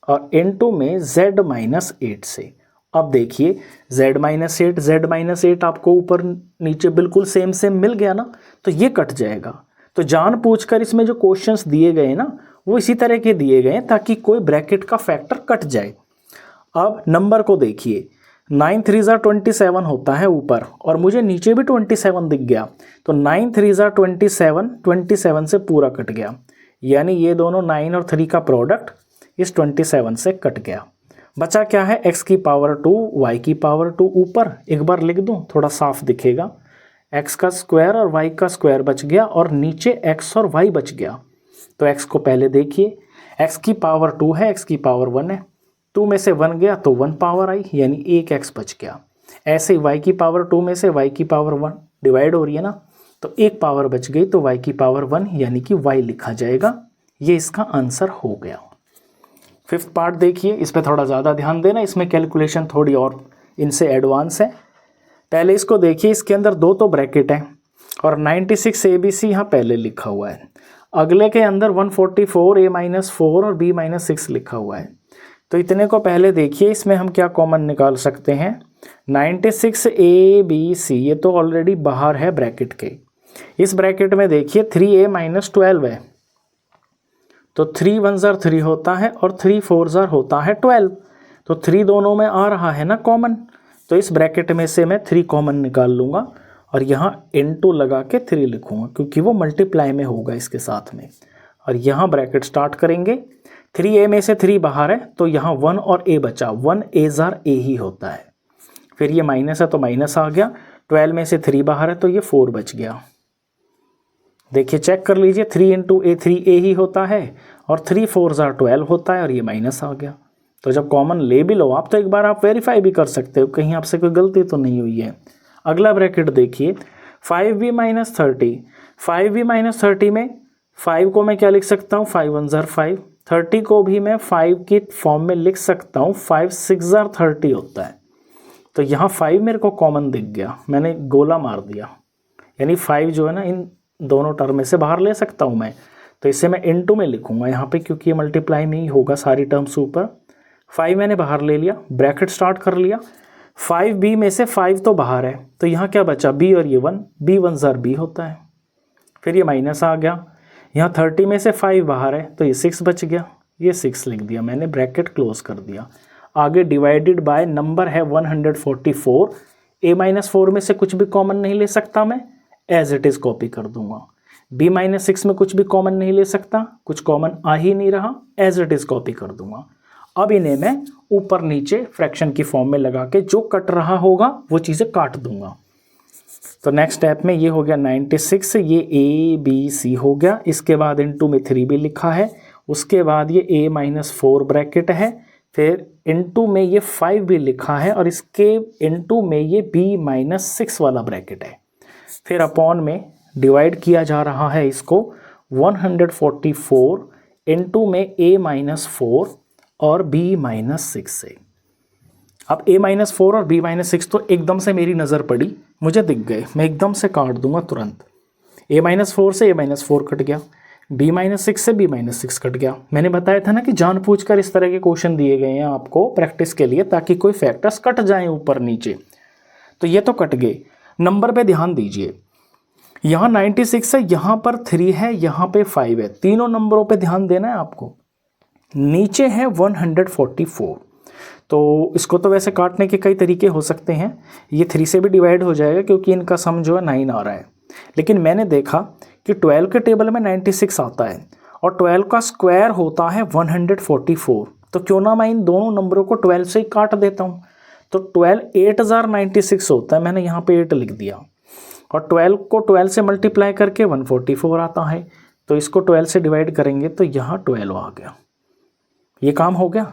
और इंटू में z माइनस 8 से। अब देखिए z-8 आपको ऊपर नीचे बिल्कुल सेम सेम मिल गया ना, तो ये कट जाएगा। तो जानबूझकर इसमें जो क्वेश्चंस दिए गए ना वो इसी तरह के दिए गए हैं ताकि कोई ब्रैकेट का फैक्टर कट जाए। अब नंबर को देखिए, 9 3 27 होता है ऊपर और मुझे नीचे भी 27 दिख गया, तो 9 3 27 से पूरा कट गया, यानी ये दोनों 9 और 3 का प्रोडक्ट इस 27 से कट गया। बचा क्या है, x की पावर 2 y की पावर 2 ऊपर, एक बार लिख दूं थोड़ा साफ दिखेगा, x का स्क्वायर और y का स्क्वायर बच गया और नीचे x और y बच गया। तो x को पहले देखिए, x की पावर 2 है, x की पावर 1 है, 2 में से 1 गया तो 1 पावर आई, यानी एक x बच गया। ऐसे ही y की पावर 2 में से y की पावर 1 डिवाइड हो रही है ना, तो एक पावर बच गई तो y की पावर 1 यानी कि y लिखा जाएगा। ये इसका आंसर हो गया। फिफ्थ पार्ट देखिए, इस पर थोड़ा ज़्यादा ध्यान देना, इसमें कैलकुलेशन थोड़ी और इनसे एडवांस है। पहले इसको देखिए, इसके अंदर 2 तो ब्रैकेट है और 96 ABC यहाँ पहले लिखा हुआ है, अगले के अंदर 144 A-4 और B-6 लिखा हुआ है। तो इतने को पहले देखिए, इसमें हम क्या कॉमन निकाल सकते हैं, 96 ABC ये तो ऑलरेडी बाहर है ब्रैकेट के। इस ब्रैकेट में देखिए 3A-12 है, तो 3 1 3 होता है और 3 4 होता है 12, तो 3 दोनों में आ रहा है ना कॉमन, तो इस ब्रैकेट में से मैं 3 कॉमन निकाल लूँगा और यहाँ into लगा के 3 लिखूँगा क्योंकि वो मल्टीप्लाई में होगा इसके साथ में। और यहाँ ब्रैकेट स्टार्ट करेंगे, 3A में से 3 बाहर है तो यहाँ 1 और A बचा, 1 A ही होता है। फिर ये माइनस है तो माइनस आ गया, 12 में से 3 बाहर है तो ये 4 बच गया। देखिए चेक कर लीजिए, 3 × A 3A ही होता है और 3 4 12 होता है और ये माइनस आ गया। तो जब कॉमन ले भी लो आप तो एक बार आप वेरीफाई भी कर सकते हो कहीं आपसे कोई गलती तो नहीं हुई है। अगला ब्रैकेट देखिए, 5B-30, 5B-30 में 5 को मैं क्या लिख सकता हूँ, 5 1 5, 30 को भी मैं 5 की फॉर्म में लिख सकता हूँ, 5 6 30 होता है। तो यहाँ 5 मेरे को कॉमन दिख गया, मैंने गोला मार दिया, यानी 5 जो है ना इन दोनों टर्म में से बाहर ले सकता हूँ मैं, तो इसे मैं इनटू में लिखूंगा यहाँ पे क्योंकि ये मल्टीप्लाई में ही होगा सारी टर्म्स ऊपर। 5 मैंने बाहर ले लिया, ब्रैकेट स्टार्ट कर लिया, 5B में से 5 तो बाहर है तो यहाँ क्या बचा, B और ये 1, B 1 B होता है। फिर ये माइनस आ गया, यहाँ 30 में से 5 बाहर है तो ये 6 बच गया, ये 6 लिख दिया मैंने, ब्रैकेट क्लोज कर दिया। आगे डिवाइडेड बाय नंबर है 144, A-4 में से कुछ भी कॉमन नहीं ले सकता मैं, एज इट इज़ कॉपी कर दूंगा। B-6 में कुछ भी कॉमन नहीं ले सकता, कुछ कॉमन आ ही नहीं रहा, एज इट इज़ कॉपी कर दूंगा। अब इन्हें मैं ऊपर नीचे फ्रैक्शन की फॉर्म में लगा के जो कट रहा होगा वो चीज़ें काट दूंगा। तो नेक्स्ट स्टेप में ये हो गया 96, ये ABC हो गया, इसके बाद इनटू में 3 भी लिखा है, उसके बाद ये A-4 ब्रैकेट है, फिर इनटू में ये 5 भी लिखा है और इसके इनटू में ये B-6 वाला ब्रैकेट है। फिर अपॉन में डिवाइड किया जा रहा है इसको 144 इनटू में A-4 और B-6 से। अब A-4 और B-6 तो एकदम से मेरी नज़र पड़ी, मुझे दिख गए, मैं एकदम से काट दूंगा तुरंत। A-4 से A-4 कट गया, B-6 से B-6 कट गया। मैंने बताया था ना कि जानबूझकर इस तरह के क्वेश्चन दिए गए हैं आपको प्रैक्टिस के लिए ताकि कोई फैक्टर्स कट जाएं ऊपर नीचे। तो ये तो कट गए। नंबर पे ध्यान दीजिए, यहाँ 96 है, यहाँ पर 3 है, यहाँ पे 5 है, तीनों नंबरों पे ध्यान देना है आपको। नीचे है 144, तो इसको तो वैसे काटने के कई तरीके हो सकते हैं, ये 3 से भी डिवाइड हो जाएगा क्योंकि इनका सम जो है 9 आ रहा है, लेकिन मैंने देखा कि 12 के टेबल में 96 आता है और 12 का स्क्वायर होता है 144, तो क्यों ना मैं इन दोनों नंबरों को 12 से ही काट देता हूँ। तो 12 8096 होता है, मैंने यहाँ पे 8 लिख दिया और 12 को 12 से मल्टीप्लाई करके 144 आता है, तो इसको 12 से डिवाइड करेंगे तो यहाँ 12 आ गया, ये काम हो गया।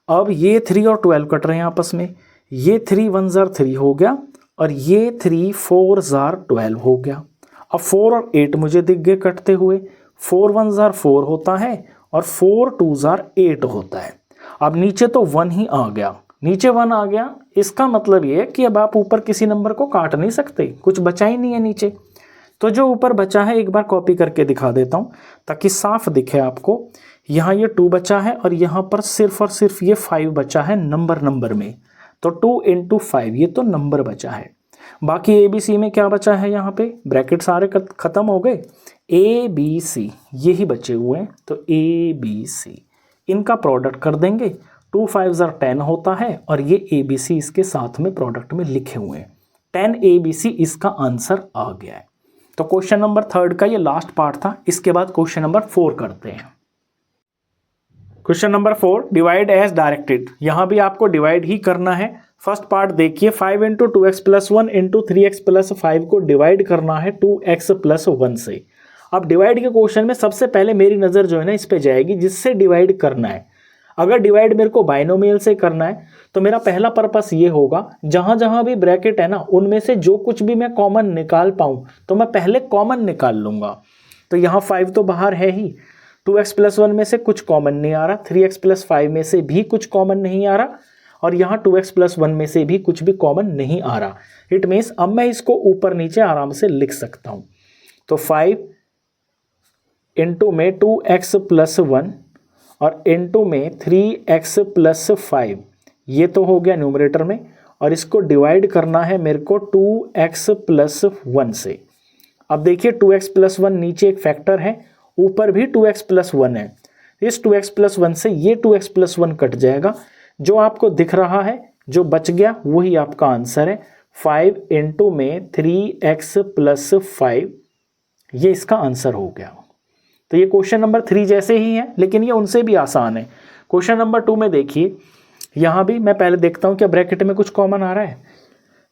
अब ये 3 और 12 कट रहे हैं आपस में, ये 3 1 3 हो गया और ये 3 4 12 हो गया। अब 4 और 8 मुझे दिख गए कटते हुए, 4 1 4 होता है और 4 2 8 होता है। अब नीचे तो 1 ही आ गया, नीचे 1 आ गया, इसका मतलब ये है कि अब आप ऊपर किसी नंबर को काट नहीं सकते, कुछ बचा ही नहीं है नीचे। तो जो ऊपर बचा है एक बार कॉपी करके दिखा देता हूँ ताकि साफ दिखे आपको। यहाँ ये 2 बचा है और यहाँ पर सिर्फ और सिर्फ ये 5 बचा है नंबर में, तो 2 इंटू 5 ये तो नंबर बचा है। बाकी ए बी सी में क्या बचा है, यहाँ पे ब्रैकेट सारे खत्म हो गए, ए बी सी यही बचे हुए हैं। तो ए बी सी इनका प्रोडक्ट कर देंगे, 2 5 10 होता है और ये ए बी सी इसके साथ में प्रोडक्ट में लिखे हुए हैं, 10 ए बी सी इसका आंसर आ गया है। तो क्वेश्चन नंबर 3 का ये लास्ट पार्ट था। इसके बाद क्वेश्चन नंबर 4 करते हैं। Question number 4, divide as directed. यहाँ भी आपको डिवाइड ही करना है। फर्स्ट पार्ट देखिए, 5 into 2x plus 1 into 3x plus 5 को डिवाइड करना है 2x प्लस 1 से। अब डिवाइड के क्वेश्चन में सबसे पहले मेरी नज़र जो है ना इस पे जाएगी, जिससे डिवाइड करना है। अगर डिवाइड मेरे को बाइनोमियल से करना है तो मेरा पहला पर्पस ये होगा, जहाँ जहाँ भी ब्रैकेट है ना उनमें से जो कुछ भी मैं कॉमन निकाल पाऊँ तो मैं पहले कॉमन निकाल लूँगा। तो यहाँ 5 तो बाहर है ही, 2x प्लस 1 में से कुछ कॉमन नहीं आ रहा, 3x प्लस 5 में से भी कुछ कॉमन नहीं आ रहा और यहाँ 2x प्लस 1 में से भी कुछ भी कॉमन नहीं आ रहा। इट मीन्स अब मैं इसको ऊपर नीचे आराम से लिख सकता हूँ। तो 5 इंटू में 2x प्लस 1 और इंटू में 3x प्लस 5 ये तो हो गया न्यूमरेटर में, और इसको डिवाइड करना है मेरे को 2x प्लस 1 से। अब देखिए 2x प्लस 1 नीचे एक फैक्टर है, ऊपर भी 2x प्लस 1 है। इस 2x प्लस 1 से ये 2x प्लस 1 कट जाएगा, जो आपको दिख रहा है जो बच गया वही आपका आंसर है। 5 इंटू में 3x प्लस 5 ये इसका आंसर हो गया। तो ये क्वेश्चन नंबर 3 जैसे ही है, लेकिन ये उनसे भी आसान है। क्वेश्चन नंबर 2 में देखिए, यहाँ भी मैं पहले देखता हूँ क्या ब्रैकेट में कुछ कॉमन आ रहा है।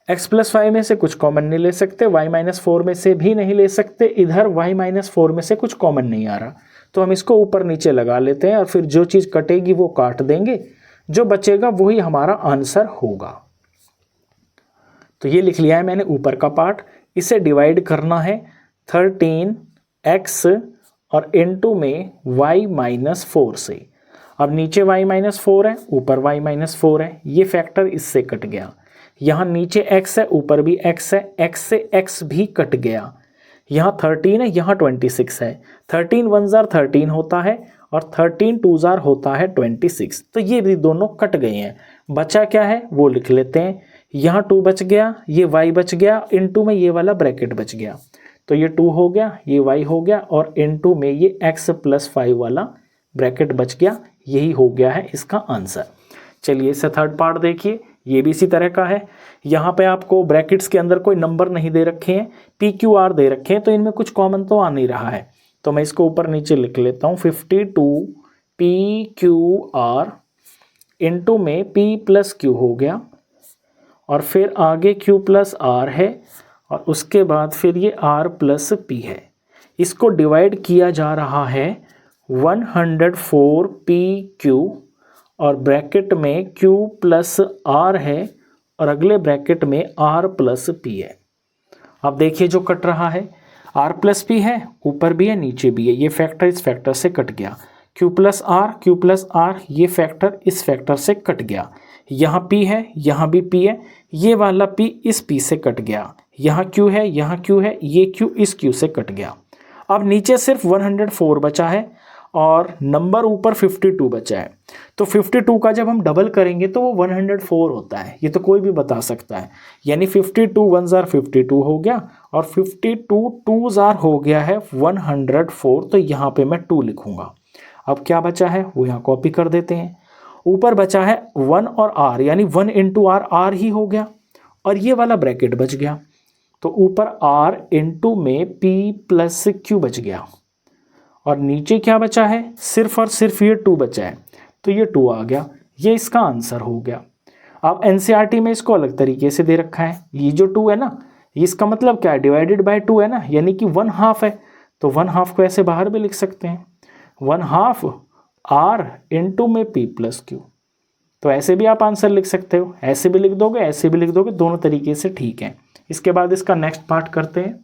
x प्लस 5 में से कुछ कॉमन नहीं ले सकते, y माइनस 4 में से भी नहीं ले सकते, इधर y माइनस 4 में से कुछ कॉमन नहीं आ रहा। तो हम इसको ऊपर नीचे लगा लेते हैं और फिर जो चीज़ कटेगी वो काट देंगे, जो बचेगा वही हमारा आंसर होगा। तो ये लिख लिया है मैंने ऊपर का पार्ट। इसे डिवाइड करना है 13x और इंटू में y माइनस 4 से। अब नीचे y माइनस 4 है, ऊपर y माइनस 4 है, ये फैक्टर इससे कट गया। यहाँ नीचे x है, ऊपर भी x है, x से x भी कट गया। यहाँ 13 है, यहाँ 26 है, 13 1 जार 13 होता है और 13 2 जार होता है 26। तो ये भी दोनों कट गए हैं। बचा क्या है वो लिख लेते हैं। यहाँ 2 बच गया, ये y बच गया, इनटू में ये वाला ब्रैकेट बच गया। तो ये 2 हो गया, ये y हो गया और इनटू में ये x प्लस 5 वाला ब्रैकेट बच गया। यही हो गया है इसका आंसर। चलिए इससे थर्ड पार्ट देखिए, ये भी इसी तरह का है। यहाँ पे आपको ब्रैकेट्स के अंदर कोई नंबर नहीं दे रखे हैं, पी क्यू आर दे रखे हैं, तो इनमें कुछ कॉमन तो आ नहीं रहा है। तो मैं इसको ऊपर नीचे लिख लेता हूँ। 52 पी क्यू आर इंटू में पी प्लस क्यू हो गया और फिर आगे क्यू प्लस आर है और उसके बाद फिर ये आर प्लस पी है। इसको डिवाइड किया जा रहा है 104 पी क्यू और ब्रैकेट में q प्लस आर है और अगले ब्रैकेट में r प्लस पी है। अब देखिए जो कट रहा है r प्लस पी है, ऊपर भी है नीचे भी है, ये फैक्टर इस फैक्टर से कट गया। q प्लस आर ये फैक्टर इस फैक्टर से कट गया। यहाँ p है, यहाँ भी p है, ये वाला p इस p से कट गया। यहाँ q है, यहाँ q है, ये q इस q से कट गया। अब नीचे सिर्फ 104 बचा है और नंबर ऊपर 52 बचा है। तो 52 का जब हम डबल करेंगे तो वो 104 होता है, ये तो कोई भी बता सकता है। यानी 52 1 जार 52 हो गया और 52 2 जार हो गया है 104। तो यहाँ पे मैं 2 लिखूंगा। अब क्या बचा है वो यहाँ कॉपी कर देते हैं। ऊपर बचा है 1 और r, यानी 1 इंटू आर, आर ही हो गया और ये वाला ब्रैकेट बच गया। तो ऊपर r इंटू में p प्लस q बच गया और नीचे क्या बचा है, सिर्फ और सिर्फ ये 2 बचा है। तो ये 2 आ गया, ये इसका आंसर हो गया। अब एनसीईआरटी में इसको अलग तरीके से दे रखा है। ये जो 2 है ना, इसका मतलब क्या है, डिवाइडेड बाय 2 है ना, यानी कि 1/2 है। तो 1/2 को ऐसे बाहर भी लिख सकते हैं, 1/2 r इंटू में p प्लस क्यू। तो ऐसे भी आप आंसर लिख सकते हो, ऐसे भी लिख दोगे, ऐसे भी लिख दोगे, दोनों तरीके से ठीक है। इसके बाद इसका नेक्स्ट पार्ट करते हैं।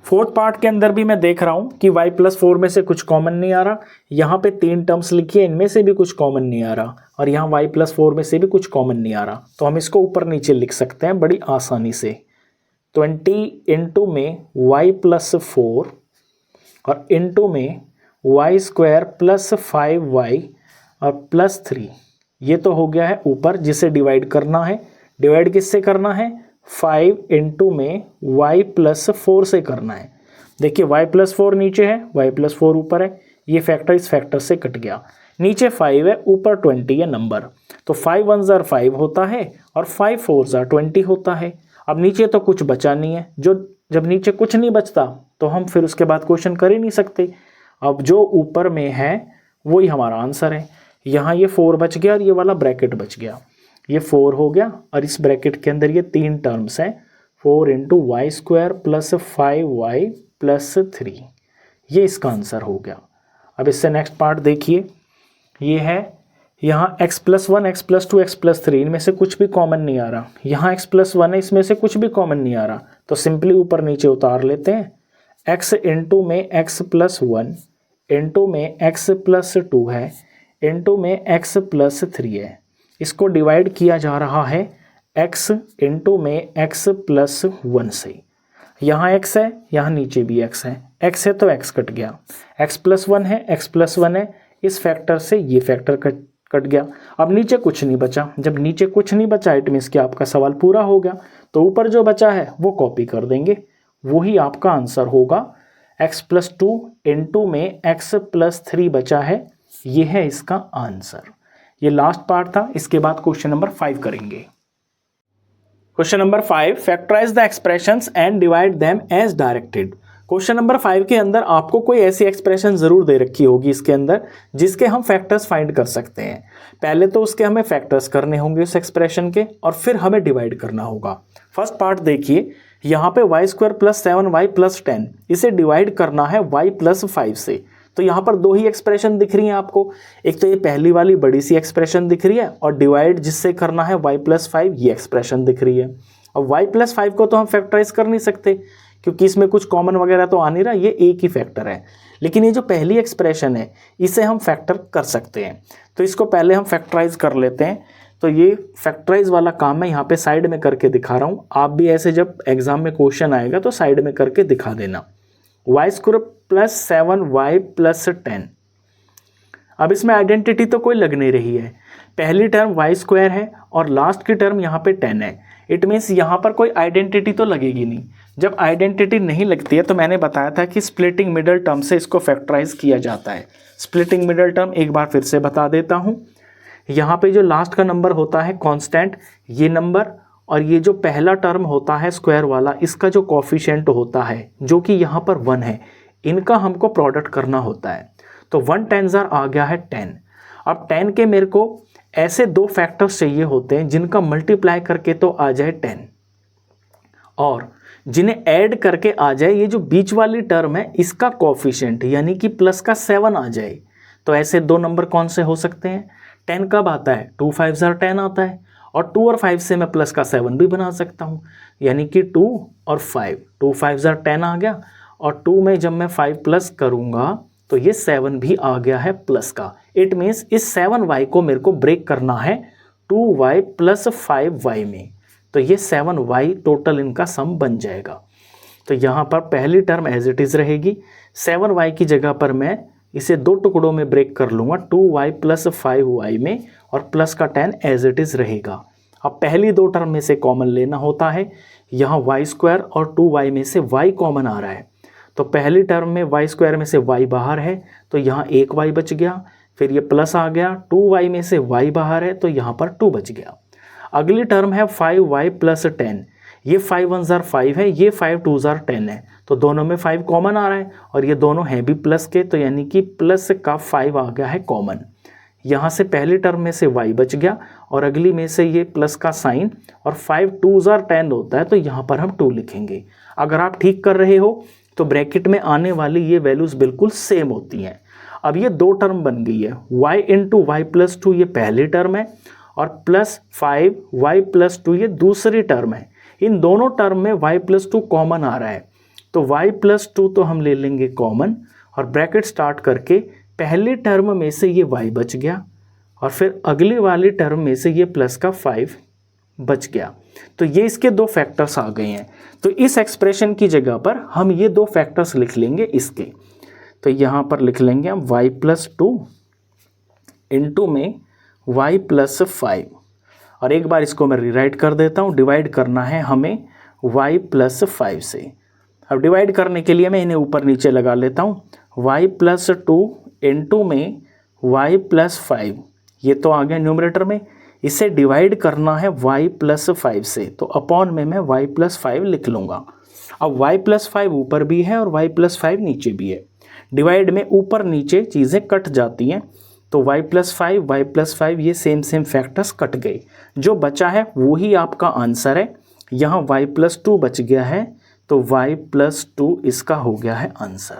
फोर्थ पार्ट के अंदर भी मैं देख रहा हूं कि y प्लस 4 में से कुछ कॉमन नहीं आ रहा। यहाँ पे 3 टर्म्स लिखिए, इनमें से भी कुछ कॉमन नहीं आ रहा और यहाँ y प्लस 4 में से भी कुछ कॉमन नहीं आ रहा। तो हम इसको ऊपर नीचे लिख सकते हैं बड़ी आसानी से। 20 इंटू में y प्लस 4 और इंटू में y स्क्वायर प्लस 5y और प्लस 3, ये तो हो गया है ऊपर जिसे डिवाइड करना है। डिवाइड किससे करना है? 5 इंटू में y प्लस 4 से करना है। देखिए y प्लस 4 नीचे है, y प्लस 4 ऊपर है, ये फैक्टर इस फैक्टर से कट गया। नीचे 5 है, ऊपर 20 है नंबर, तो 5 1 जार 5 होता है और 5 4 जार 20 होता है। अब नीचे तो कुछ बचा नहीं है, जो जब नीचे कुछ नहीं बचता तो हम फिर उसके बाद क्वेश्चन कर ही नहीं सकते। अब जो ऊपर में है वही हमारा आंसर है। यहाँ ये 4 बच गया और ये वाला ब्रैकेट बच गया, ये 4 हो गया और इस ब्रैकेट के अंदर ये 3 टर्म्स हैं, 4 into Y square plus 5y plus 3, ये इसका आंसर हो गया। अब इससे नेक्स्ट पार्ट देखिए, ये है यहाँ x plus 1, x plus 2, x plus 3, इनमें से कुछ भी कॉमन नहीं आ रहा। यहाँ x प्लस 1 है, इसमें से कुछ भी कॉमन नहीं आ रहा, तो सिंपली ऊपर नीचे उतार लेते हैं। x इंटू में x प्लस 1 इंटू में x प्लस 2 है इंटू में x प्लस 3 है। इसको डिवाइड किया जा रहा है x इंटू में x प्लस 1 से। यहाँ x है, यहाँ नीचे भी x है, x है तो x कट गया, x प्लस 1 है, x प्लस 1 है, इस फैक्टर से ये फैक्टर कट गया। अब नीचे कुछ नहीं बचा, जब नीचे कुछ नहीं बचा इट मीन्स कि आपका सवाल पूरा हो गया, तो ऊपर जो बचा है वो कॉपी कर देंगे, वही आपका आंसर होगा। x प्लस 2 इंटू में x प्लस 3 बचा है, ये है इसका आंसर। ये लास्ट पार्ट था, इसके बाद क्वेश्चन नंबर 5 करेंगे। Question number 5, factorise the expressions and divide them as directed. Question number 5 के अंदर आपको कोई ऐसी एक्सप्रेशन जरूर दे रखी होगी इसके अंदर जिसके हम फैक्टर्स फाइंड कर सकते हैं। पहले तो उसके हमें फैक्टर्स करने होंगे उस एक्सप्रेशन के, और फिर हमें डिवाइड करना होगा। फर्स्ट पार्ट देखिए, यहाँ पे Y square plus 7y plus 10, इसे डिवाइड करना है y प्लस 5 से। तो यहाँ पर दो ही एक्सप्रेशन दिख रही हैं आपको, एक तो ये पहली वाली बड़ी सी एक्सप्रेशन दिख रही है, और डिवाइड जिससे करना है y प्लस 5, ये एक्सप्रेशन दिख रही है। अब y प्लस 5 को तो हम फैक्टराइज कर नहीं सकते क्योंकि इसमें कुछ कॉमन वगैरह तो आ नहीं रहा, ये एक ही फैक्टर है। लेकिन ये जो पहली एक्सप्रेशन है इसे हम फैक्टर कर सकते हैं, तो इसको पहले हम फैक्टराइज कर लेते हैं। तो ये फैक्टराइज वाला काम मैं यहाँ पे साइड में करके दिखा रहा हूँ, आप भी ऐसे जब एग्जाम में क्वेश्चन आएगा तो साइड में करके दिखा देना। Y square plus 7y plus 10, अब इसमें आइडेंटिटी तो कोई लग नहीं रही है, पहली टर्म वाई स्क्वायर है और लास्ट की टर्म यहाँ पे 10 है, इट मीन्स यहाँ पर कोई आइडेंटिटी तो लगेगी नहीं। जब आइडेंटिटी नहीं लगती है तो मैंने बताया था कि स्प्लिटिंग मिडल टर्म से इसको फैक्टराइज किया जाता है। स्प्लिटिंग मिडल टर्म एक बार फिर से बता देता हूँ, यहाँ पे जो लास्ट का नंबर होता है कांस्टेंट, ये नंबर, और ये जो पहला टर्म होता है स्क्वायर वाला, इसका जो कोफिशिएंट होता है जो कि यहाँ पर 1 है, इनका हमको प्रोडक्ट करना होता है। तो 1 10 आ गया है 10। अब 10 के मेरे को ऐसे दो फैक्टर्स चाहिए होते हैं जिनका मल्टीप्लाई करके तो आ जाए 10 और जिन्हें ऐड करके आ जाए ये जो बीच वाली टर्म है इसका कोफिशिएंट यानी कि प्लस का 7 आ जाए। तो ऐसे दो नंबर कौन से हो सकते हैं? 10 कब आता है? 2 5 10 आता है, और 2 और 5 से मैं प्लस का 7 भी बना सकता हूँ, यानी कि 2 और 5, 2 5 10 आ गया, और 2 में जब मैं 5 प्लस करूँगा तो ये 7 भी आ गया है प्लस का। इट मीन्स इस 7y को मेरे को ब्रेक करना है 2y प्लस 5y में, तो ये 7y टोटल इनका सम बन जाएगा। तो यहाँ पर पहली टर्म एज इट इज़ रहेगी, 7y की जगह पर मैं इसे दो टुकड़ों में ब्रेक कर लूँगा 2y प्लस 5y में, और प्लस का 10 एज इट इज़ रहेगा। अब पहली दो टर्म में से कॉमन लेना होता है, यहाँ वाई स्क्वायर और 2y में से y कॉमन आ रहा है, तो पहली टर्म में वाई स्क्वायर में से y बाहर है तो यहाँ एक y बच गया, फिर ये प्लस आ गया, 2y में से y बाहर है तो यहाँ पर 2 बच गया। अगली टर्म है 5y प्लस 10, ये 5 1 5 है, ये 5 2 10 है, तो दोनों में 5 कॉमन आ रहा है और ये दोनों हैं भी प्लस के, तो यानी कि प्लस का 5 आ गया है कॉमन। यहाँ से पहली टर्म में से y बच गया और अगली में से ये प्लस का साइन, और 5 2 10 होता है तो यहाँ पर हम 2 लिखेंगे। अगर आप ठीक कर रहे हो तो ब्रैकेट में आने वाली ये वैल्यूज़ बिल्कुल सेम होती हैं। अब ये दो टर्म बन गई है, y इंटू वाई प्लस 2 ये पहली टर्म है, और प्लस 5y प्लस 2 ये दूसरी टर्म है। इन दोनों टर्म में y प्लस 2 कॉमन आ रहा है, तो y प्लस 2 तो हम ले लेंगे कॉमन, और ब्रैकेट स्टार्ट करके पहली टर्म में से ये y बच गया और फिर अगली वाली टर्म में से ये प्लस का 5 बच गया। तो ये इसके दो फैक्टर्स आ गए हैं। तो इस एक्सप्रेशन की जगह पर हम ये दो फैक्टर्स लिख लेंगे इसके, तो यहाँ पर लिख लेंगे हम y प्लस 2 इंटू में y प्लस 5, और एक बार इसको मैं रीराइट कर देता हूँ, डिवाइड करना है हमें y प्लस 5 से। अब डिवाइड करने के लिए मैं इन्हें ऊपर नीचे लगा लेता हूँ, y प्लस 2 इंटू में y प्लस 5, ये तो आ गया न्यूमरेटर में, इसे डिवाइड करना है y प्लस 5 से, तो अपॉन में मैं y प्लस 5 लिख लूँगा। अब y प्लस 5 ऊपर भी है और y प्लस 5 नीचे भी है, डिवाइड में ऊपर नीचे चीज़ें कट जाती हैं, तो y प्लस 5 ये सेम फैक्टर्स कट गए, जो बचा है वही आपका आंसर है। यहाँ y प्लस 2 बच गया है, तो y प्लस 2 इसका हो गया है आंसर।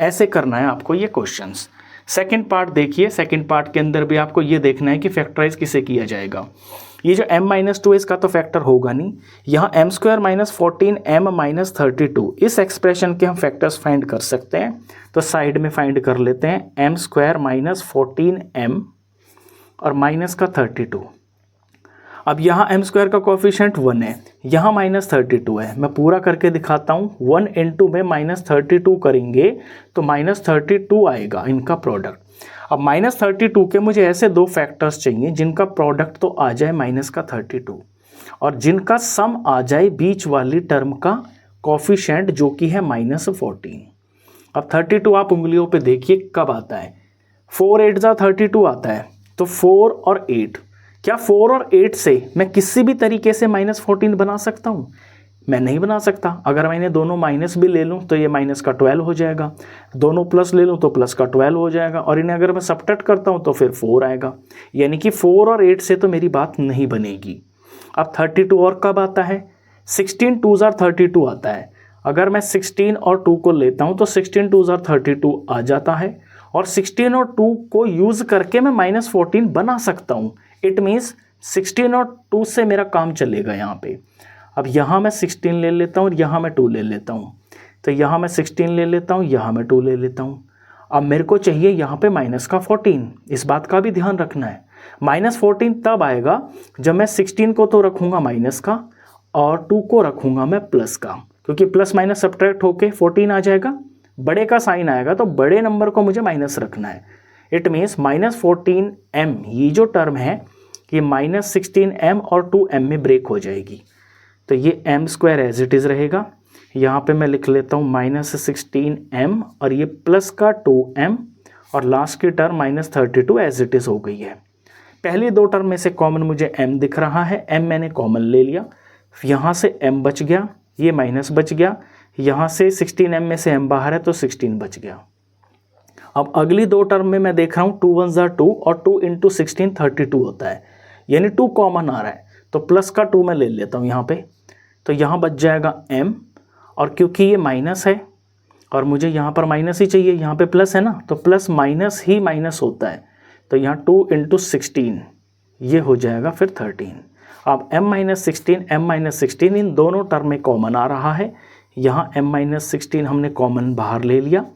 ऐसे करना है आपको ये क्वेश्चंस। सेकंड पार्ट देखिए, सेकंड पार्ट के अंदर भी आपको ये देखना है कि फैक्टराइज किसे किया जाएगा। ये जो m-2 इसका तो फैक्टर होगा नहीं, यहाँ m² - 14 m - 32 इस एक्सप्रेशन के हम फैक्टर्स फाइंड कर सकते हैं। तो साइड में फाइंड कर लेते हैं, m² - 14m और माइनस का 32। अब यहाँ m² का कोफिशिएंट 1 है, यहाँ -32 है। मैं पूरा करके दिखाता हूँ, 1 इंटू में -32 करेंगे तो -32 आएगा इनका प्रोडक्ट। अब -32 के मुझे ऐसे दो फैक्टर्स चाहिए जिनका प्रोडक्ट तो आ जाए -32 और जिनका सम आ जाए बीच वाली टर्म का कोफिशिएंट जो कि है -14। अब 32 आप उंगलियों पे देखिए कब आता है, 4 8 जा 32 आता है, तो 4 और 8, क्या 4 और 8 से मैं किसी भी तरीके से -14 बना सकता हूँ? मैं नहीं बना सकता। अगर मैं इन्हें दोनों माइनस भी ले लूँ तो ये माइनस का 12 हो जाएगा, दोनों प्लस ले लूँ तो प्लस का 12 हो जाएगा, और इन्हें अगर मैं सबट्रैक्ट करता हूँ तो फिर 4 आएगा, यानी कि 4 और 8 से तो मेरी बात नहीं बनेगी। अब 32 और कब आता है, 16 2 जार 32 आता है। अगर मैं 16 और 2 को लेता हूँ तो 16 2 जार 32 आ जाता है, और 16 और 2 को यूज़ करके मैं -14 बना सकता हूँ। इट मीन्स 16 और 2 से मेरा काम चलेगा यहाँ पे। अब यहाँ मैं 16 ले लेता हूँ और यहाँ मैं 2 ले लेता हूँ, तो यहाँ मैं 16 ले लेता हूँ, यहाँ मैं 2 ले लेता हूँ। अब मेरे को चाहिए यहाँ पे माइनस का 14, इस बात का भी ध्यान रखना है। -14 तब आएगा जब मैं 16 को तो रखूँगा माइनस का और 2 को रखूँगा मैं प्लस का, क्योंकि प्लस माइनस सब्ट्रैक्ट होके 14 आ जाएगा, बड़े का साइन आएगा तो बड़े नंबर को मुझे माइनस रखना है। इट मीन्स -14m ये जो टर्म है ये -16m और 2m में ब्रेक हो जाएगी, तो ये m² एज इट इज़ रहेगा। यहाँ पे मैं लिख लेता हूँ -16m और ये प्लस का 2m और लास्ट की टर्म -32 एज इट इज़ हो गई है। पहली दो टर्म में से कॉमन मुझे m दिख रहा है, m मैंने कॉमन ले लिया, यहाँ से m बच गया, ये माइनस बच गया, यहाँ से 16m में से m बाहर है तो 16 बच गया। अब अगली दो टर्म में मैं देख रहा हूँ 2 1 जार 2 और 2 इंटू 16 32 होता है, यानी 2 कॉमन आ रहा है, तो प्लस का 2 मैं ले लेता हूँ यहाँ पे, तो यहाँ बच जाएगा m, और क्योंकि ये माइनस है और मुझे यहाँ पर माइनस ही चाहिए, यहाँ पे प्लस है ना, तो प्लस माइनस ही माइनस होता है, तो यहाँ 2 इंटू 16 ये हो जाएगा फिर 13। अब m-16 इन दोनों टर्म में कॉमन आ रहा है, यहाँ m-16 हमने कॉमन बाहर ले लिया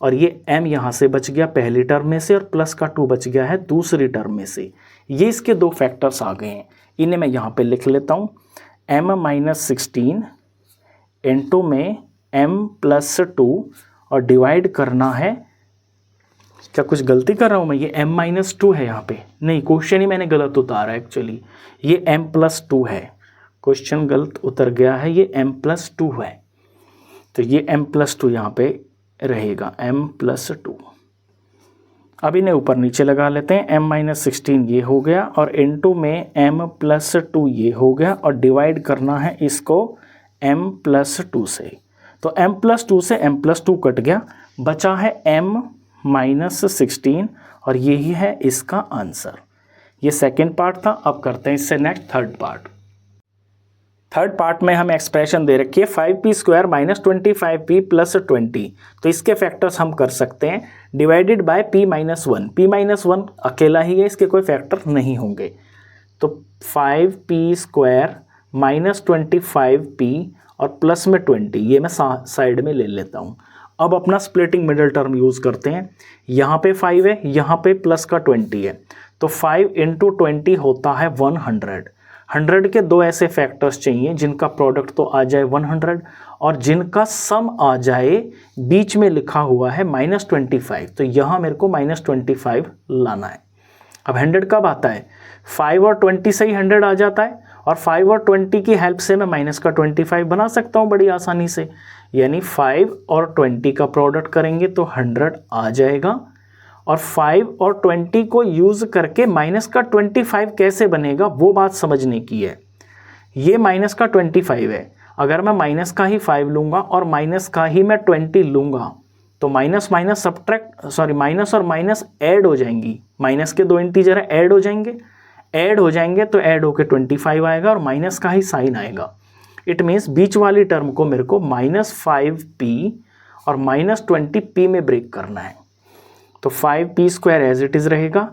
और ये m यहाँ से बच गया पहली टर्म में से और प्लस का 2 बच गया है दूसरी टर्म में से। ये इसके दो फैक्टर्स आ गए हैं, इन्हें मैं यहाँ पे लिख लेता हूँ, m-16 इंटू में m+2 और डिवाइड करना है, क्या कुछ गलती कर रहा हूँ मैं, ये m-2 है यहाँ पे, नहीं क्वेश्चन ही मैंने गलत उतारा एक्चुअली, ये m+2 है, क्वेश्चन गलत उतर गया है, ये m+2 है, तो ये m+2 यहाँ पे रहेगा m+2। अब इन्हें ऊपर नीचे लगा लेते हैं, m-16 ये हो गया और इनटू में m+2 ये हो गया और डिवाइड करना है इसको m+2 से, तो m+2 से m+2 कट गया, बचा है m-16 और यही है इसका आंसर। ये सेकेंड पार्ट था। अब करते हैं इससे next third part. Third part में हमें एक्सप्रेशन दे रखी है 5p² - 25p + 20, तो इसके फैक्टर्स हम कर सकते हैं डिवाइडेड बाय p-1। p-1 अकेला ही है, इसके कोई फैक्टर नहीं होंगे, तो 5p² - 25p और प्लस में 20 ये मैं साइड में ले लेता हूँ। अब अपना स्प्लिटिंग मिडल टर्म यूज़ करते हैं, यहाँ पे 5 है, यहाँ पे प्लस का 20 है, तो 5 इंटू 20 होता है 100। 100 के दो ऐसे फैक्टर्स चाहिए जिनका प्रोडक्ट तो आ जाए 100 और जिनका सम आ जाए बीच में लिखा हुआ है -25, तो यहाँ मेरे को -25 लाना है। अब 100 कब आता है, 5 और 20 से ही 100 आ जाता है, और 5 और 20 की हेल्प से मैं माइनस का 25 बना सकता हूँ बड़ी आसानी से। यानी 5 और 20 का प्रोडक्ट करेंगे तो 100 आ जाएगा, और 5 और 20 को यूज़ करके माइनस का 25 कैसे बनेगा वो बात समझने की है। ये माइनस का 25 है, अगर मैं माइनस का ही 5 लूँगा और माइनस का ही मैं 20 लूँगा तो माइनस माइनस सब्ट्रैक्ट माइनस और माइनस ऐड हो जाएंगी, माइनस के दो इंटीजर ऐड हो जाएंगे तो ऐड होके 25 आएगा और माइनस का ही साइन आएगा। इट मीन्स बीच वाली टर्म को मेरे को -5p और -20p में ब्रेक करना है। तो 5p² एज इट इज़ रहेगा,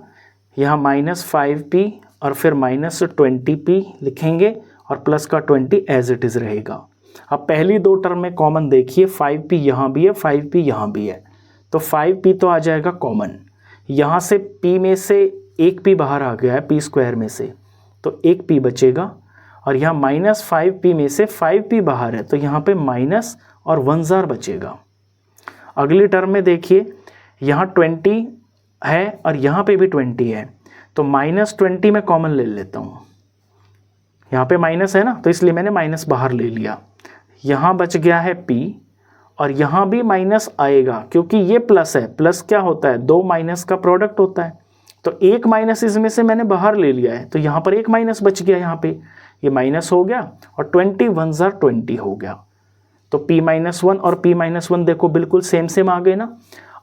यहाँ -5p और फिर -20p लिखेंगे और प्लस का 20 एज इट इज़ रहेगा। अब पहली दो टर्म में कॉमन देखिए, 5p यहाँ भी है, 5p यहाँ भी है, तो 5p तो आ जाएगा कॉमन। यहाँ से p में से एक p बाहर आ गया है p² में से, तो एक p बचेगा, और यहाँ -5p में से 5p बाहर है तो यहाँ पे माइनस और 1 बचेगा। अगली टर्म में देखिए, यहाँ 20 है और यहाँ पे भी 20 है, तो -20 में कॉमन ले लेता हूँ। यहाँ पे माइनस है ना, तो इसलिए मैंने माइनस बाहर ले लिया। यहाँ बच गया है p, और यहाँ भी माइनस आएगा क्योंकि ये प्लस है। प्लस क्या होता है, दो माइनस का प्रोडक्ट होता है, तो एक माइनस इसमें से मैंने बाहर ले लिया है, तो यहाँ पर एक माइनस बच गया, यहाँ पे ये माइनस हो गया और 20 हो गया। तो p-1 और p-1 देखो बिल्कुल सेम आ गए ना।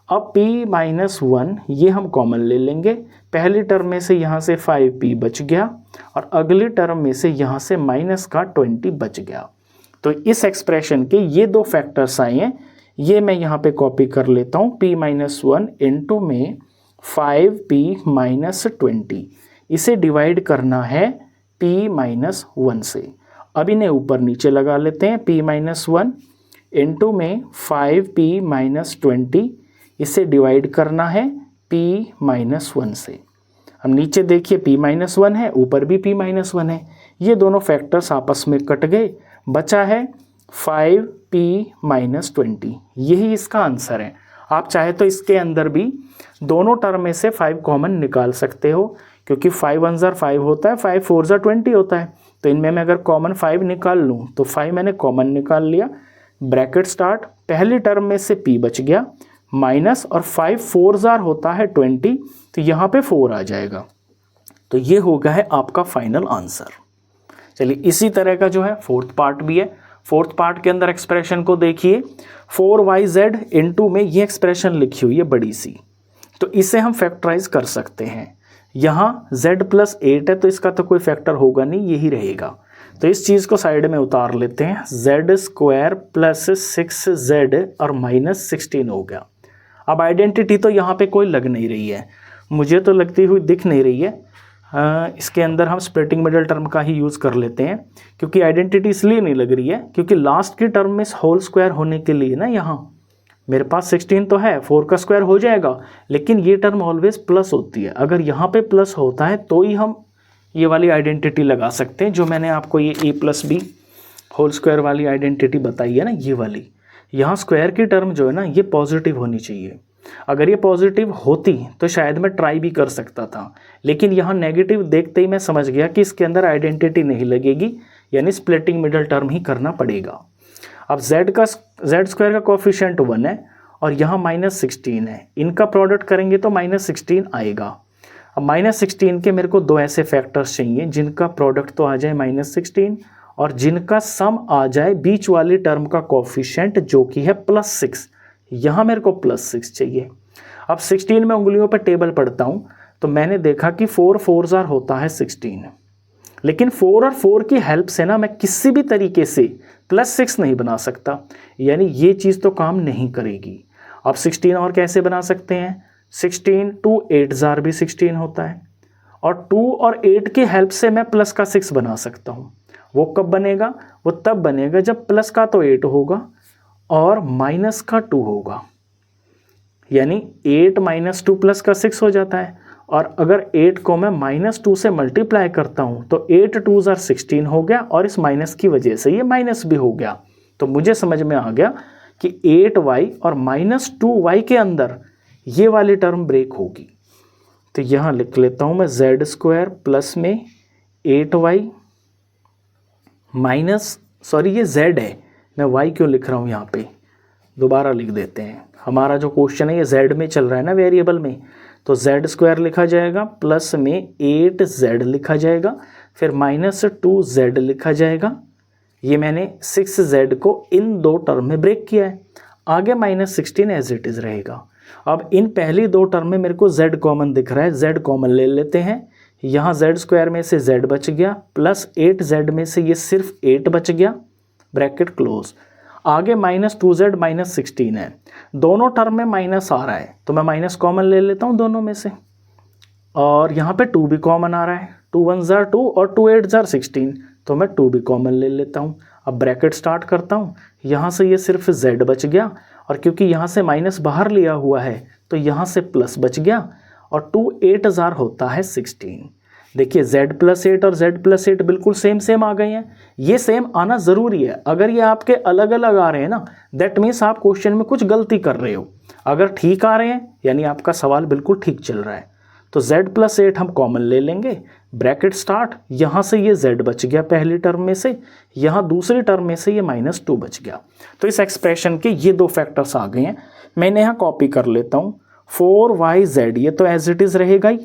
अब p-1 ये हम कॉमन ले लेंगे, पहली टर्म में से यहाँ से 5p बच गया और अगली टर्म में से यहाँ से माइनस का 20 बच गया। तो इस एक्सप्रेशन के ये दो फैक्टर्स आए हैं, ये मैं यहाँ पे कॉपी कर लेता हूँ। p-1 इनटू में 5p-20, इसे डिवाइड करना है p-1 से। अब इन्हें ऊपर नीचे लगा लेते हैं, p-1 इनटू में 5p-20, इसे डिवाइड करना है p-1 से। अब नीचे देखिए p-1 है, ऊपर भी p-1 है, ये दोनों फैक्टर्स आपस में कट गए, बचा है 5p-20। यही इसका आंसर है। आप चाहे तो इसके अंदर भी दोनों टर्म में से 5 कॉमन निकाल सकते हो, क्योंकि 5 1 5 होता है, 5 4 20 होता है, तो इनमें मैं अगर कॉमन 5 निकाल लूँ तो 5 मैंने कॉमन निकाल लिया, ब्रैकेट स्टार्ट, पहली टर्म में से p बच गया माइनस, और 5 4 होता है 20, तो यहाँ पे 4 आ जाएगा। तो ये हो गया है आपका फाइनल आंसर। चलिए इसी तरह का जो है फोर्थ पार्ट भी है। फोर्थ पार्ट के अंदर एक्सप्रेशन को देखिए, 4yz इनटू में ये एक्सप्रेशन लिखी हुई है बड़ी सी, तो इसे हम फैक्टराइज कर सकते हैं। यहाँ z + 8 है तो इसका तो कोई फैक्टर होगा नहीं, यही रहेगा, तो इस चीज़ को साइड में उतार लेते हैं। z² + 6z और -16 हो गया। अब आइडेंटिटी तो यहाँ पे कोई लग नहीं रही है, मुझे तो लगती हुई दिख नहीं रही है। इसके अंदर हम स्प्लिटिंग मिडल टर्म का ही यूज़ कर लेते हैं, क्योंकि आइडेंटिटी इसलिए नहीं लग रही है क्योंकि लास्ट की टर्म में होल स्क्वायर होने के लिए ना, यहाँ मेरे पास 16 तो है, 4 का स्क्वायर हो जाएगा, लेकिन ये टर्म ऑलवेज प्लस होती है। अगर यहाँ पे प्लस होता है तो ही हम ये वाली आइडेंटिटी लगा सकते हैं, जो मैंने आपको ये a + b होल स्क्वायर वाली आइडेंटिटी बताई है ना, ये वाली। यहाँ स्क्वायर की टर्म जो है ना, ये पॉजिटिव होनी चाहिए। अगर ये पॉजिटिव होती तो शायद मैं ट्राई भी कर सकता था, लेकिन यहाँ नेगेटिव देखते ही मैं समझ गया कि इसके अंदर आइडेंटिटी नहीं लगेगी, यानी स्प्लिटिंग मिडल टर्म ही करना पड़ेगा। अब z² का कोफिशिएंट 1 है और यहाँ -16 है, इनका प्रोडक्ट करेंगे तो -16 आएगा। अब -16 के मेरे को दो ऐसे फैक्टर्स चाहिए जिनका प्रोडक्ट तो आ जाए -16 और जिनका सम आ जाए बीच वाली टर्म का कोफिशिएंट जो कि है +6। यहाँ मेरे को +6 चाहिए। अब 16 में उंगलियों पर टेबल पढ़ता हूँ तो मैंने देखा कि 4 4 होता है 16, लेकिन 4 और 4 की हेल्प से ना मैं किसी भी तरीके से +6 नहीं बना सकता, यानी ये चीज़ तो काम नहीं करेगी। अब 16 और कैसे बना सकते हैं, 16 2 8 भी 16 होता है, और 2 और 8 की हेल्प से मैं प्लस का 6 बना सकता हूँ। वो कब बनेगा, वो तब बनेगा जब प्लस का तो 8 होगा और माइनस का 2 होगा, यानी 8 - 2 प्लस का 6 हो जाता है। और अगर 8 को मैं -2 से मल्टीप्लाई करता हूँ तो 8 2 16 हो गया, और इस माइनस की वजह से ये माइनस भी हो गया। तो मुझे समझ में आ गया कि 8y और -2y के अंदर ये वाली टर्म ब्रेक होगी। तो यहाँ लिख लेता हूँ मैं जेड स्क्वायर प्लस में 8y माइनस, सॉरी ये z है, मैं y क्यों लिख रहा हूँ यहाँ पे, दोबारा लिख देते हैं। हमारा जो क्वेश्चन है ये z में चल रहा है ना वेरिएबल में, तो जेड स्क्वायर लिखा जाएगा प्लस में 8z लिखा जाएगा, फिर माइनस 2z लिखा जाएगा। ये मैंने 6z को इन दो टर्म में ब्रेक किया है, आगे -16 एज इट इज़ रहेगा। अब इन पहली दो टर्म में मेरे को z कॉमन दिख रहा है, z कॉमन ले लेते हैं। यहाँ जेड स्क्वायर में से z बच गया, प्लस 8z में से ये सिर्फ 8 बच गया, ब्रैकेट क्लोज। आगे -2z -16 है, दोनों टर्म में माइनस आ रहा है तो मैं माइनस कॉमन ले लेता हूँ दोनों में से, और यहाँ पे 2 भी कॉमन आ रहा है, 2 1 जार 2 और 2 8 जार 16, तो मैं 2 भी कॉमन ले लेता हूँ। अब ब्रैकेट स्टार्ट करता हूँ, यहाँ से ये सिर्फ z बच गया, और क्योंकि यहाँ से माइनस बाहर लिया हुआ है तो यहाँ से प्लस बच गया, और 2 8 जार होता है 16। देखिए z प्लस 8 और z प्लस 8 बिल्कुल सेम आ गए हैं, ये सेम आना ज़रूरी है। अगर ये आपके अलग अलग आ रहे हैं ना, दैट मीन्स आप क्वेश्चन में कुछ गलती कर रहे हो। अगर ठीक आ रहे हैं यानी आपका सवाल बिल्कुल ठीक चल रहा है। तो z प्लस 8 हम कॉमन ले लेंगे, ब्रैकेट स्टार्ट, यहाँ से ये z बच गया पहली टर्म में से, यहाँ दूसरी टर्म में से ये -2 बच गया। तो इस एक्सप्रेशन के ये दो फैक्टर्स आ गए हैं, मैंने यहाँ कॉपी कर लेता हूँ। 4yz ये तो एज इट इज़ रहेगा ही,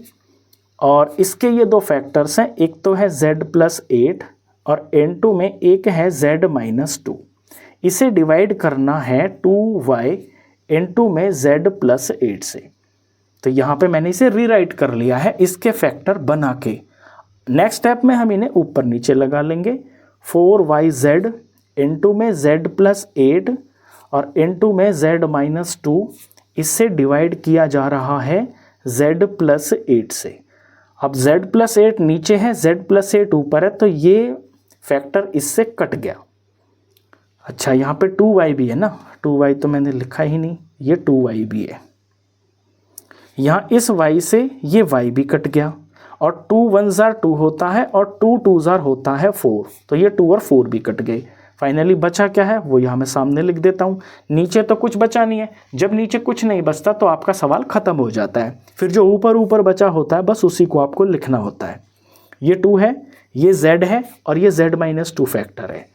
और इसके ये दो फैक्टर्स हैं, एक तो है z प्लस 8 और n2 में एक है z -2। इसे डिवाइड करना है 2y n2 में z प्लस 8 से। तो यहाँ पे मैंने इसे रीराइट कर लिया है इसके फैक्टर बना के। नेक्स्ट स्टेप में हम इन्हें ऊपर नीचे लगा लेंगे। 4yz n2 में z प्लस 8 और n2 में z -2, इससे डिवाइड किया जा रहा है z प्लस 8 से। अब z प्लस 8 नीचे है, z प्लस 8 ऊपर है, तो ये फैक्टर इससे कट गया। अच्छा यहाँ पे 2y भी है ना, 2y तो मैंने लिखा ही नहीं, ये 2y भी है। यहाँ इस y से ये y भी कट गया, और 2 1 जार 2 होता है और 2 2 जार होता है 4, तो ये 2 और 4 भी कट गए। फाइनली बचा क्या है वो यहाँ मैं सामने लिख देता हूँ। नीचे तो कुछ बचा नहीं है, जब नीचे कुछ नहीं बचता तो आपका सवाल ख़त्म हो जाता है। फिर जो ऊपर बचा होता है बस उसी को आपको लिखना होता है। ये 2 है, ये z है, और ये z -2 फैक्टर है,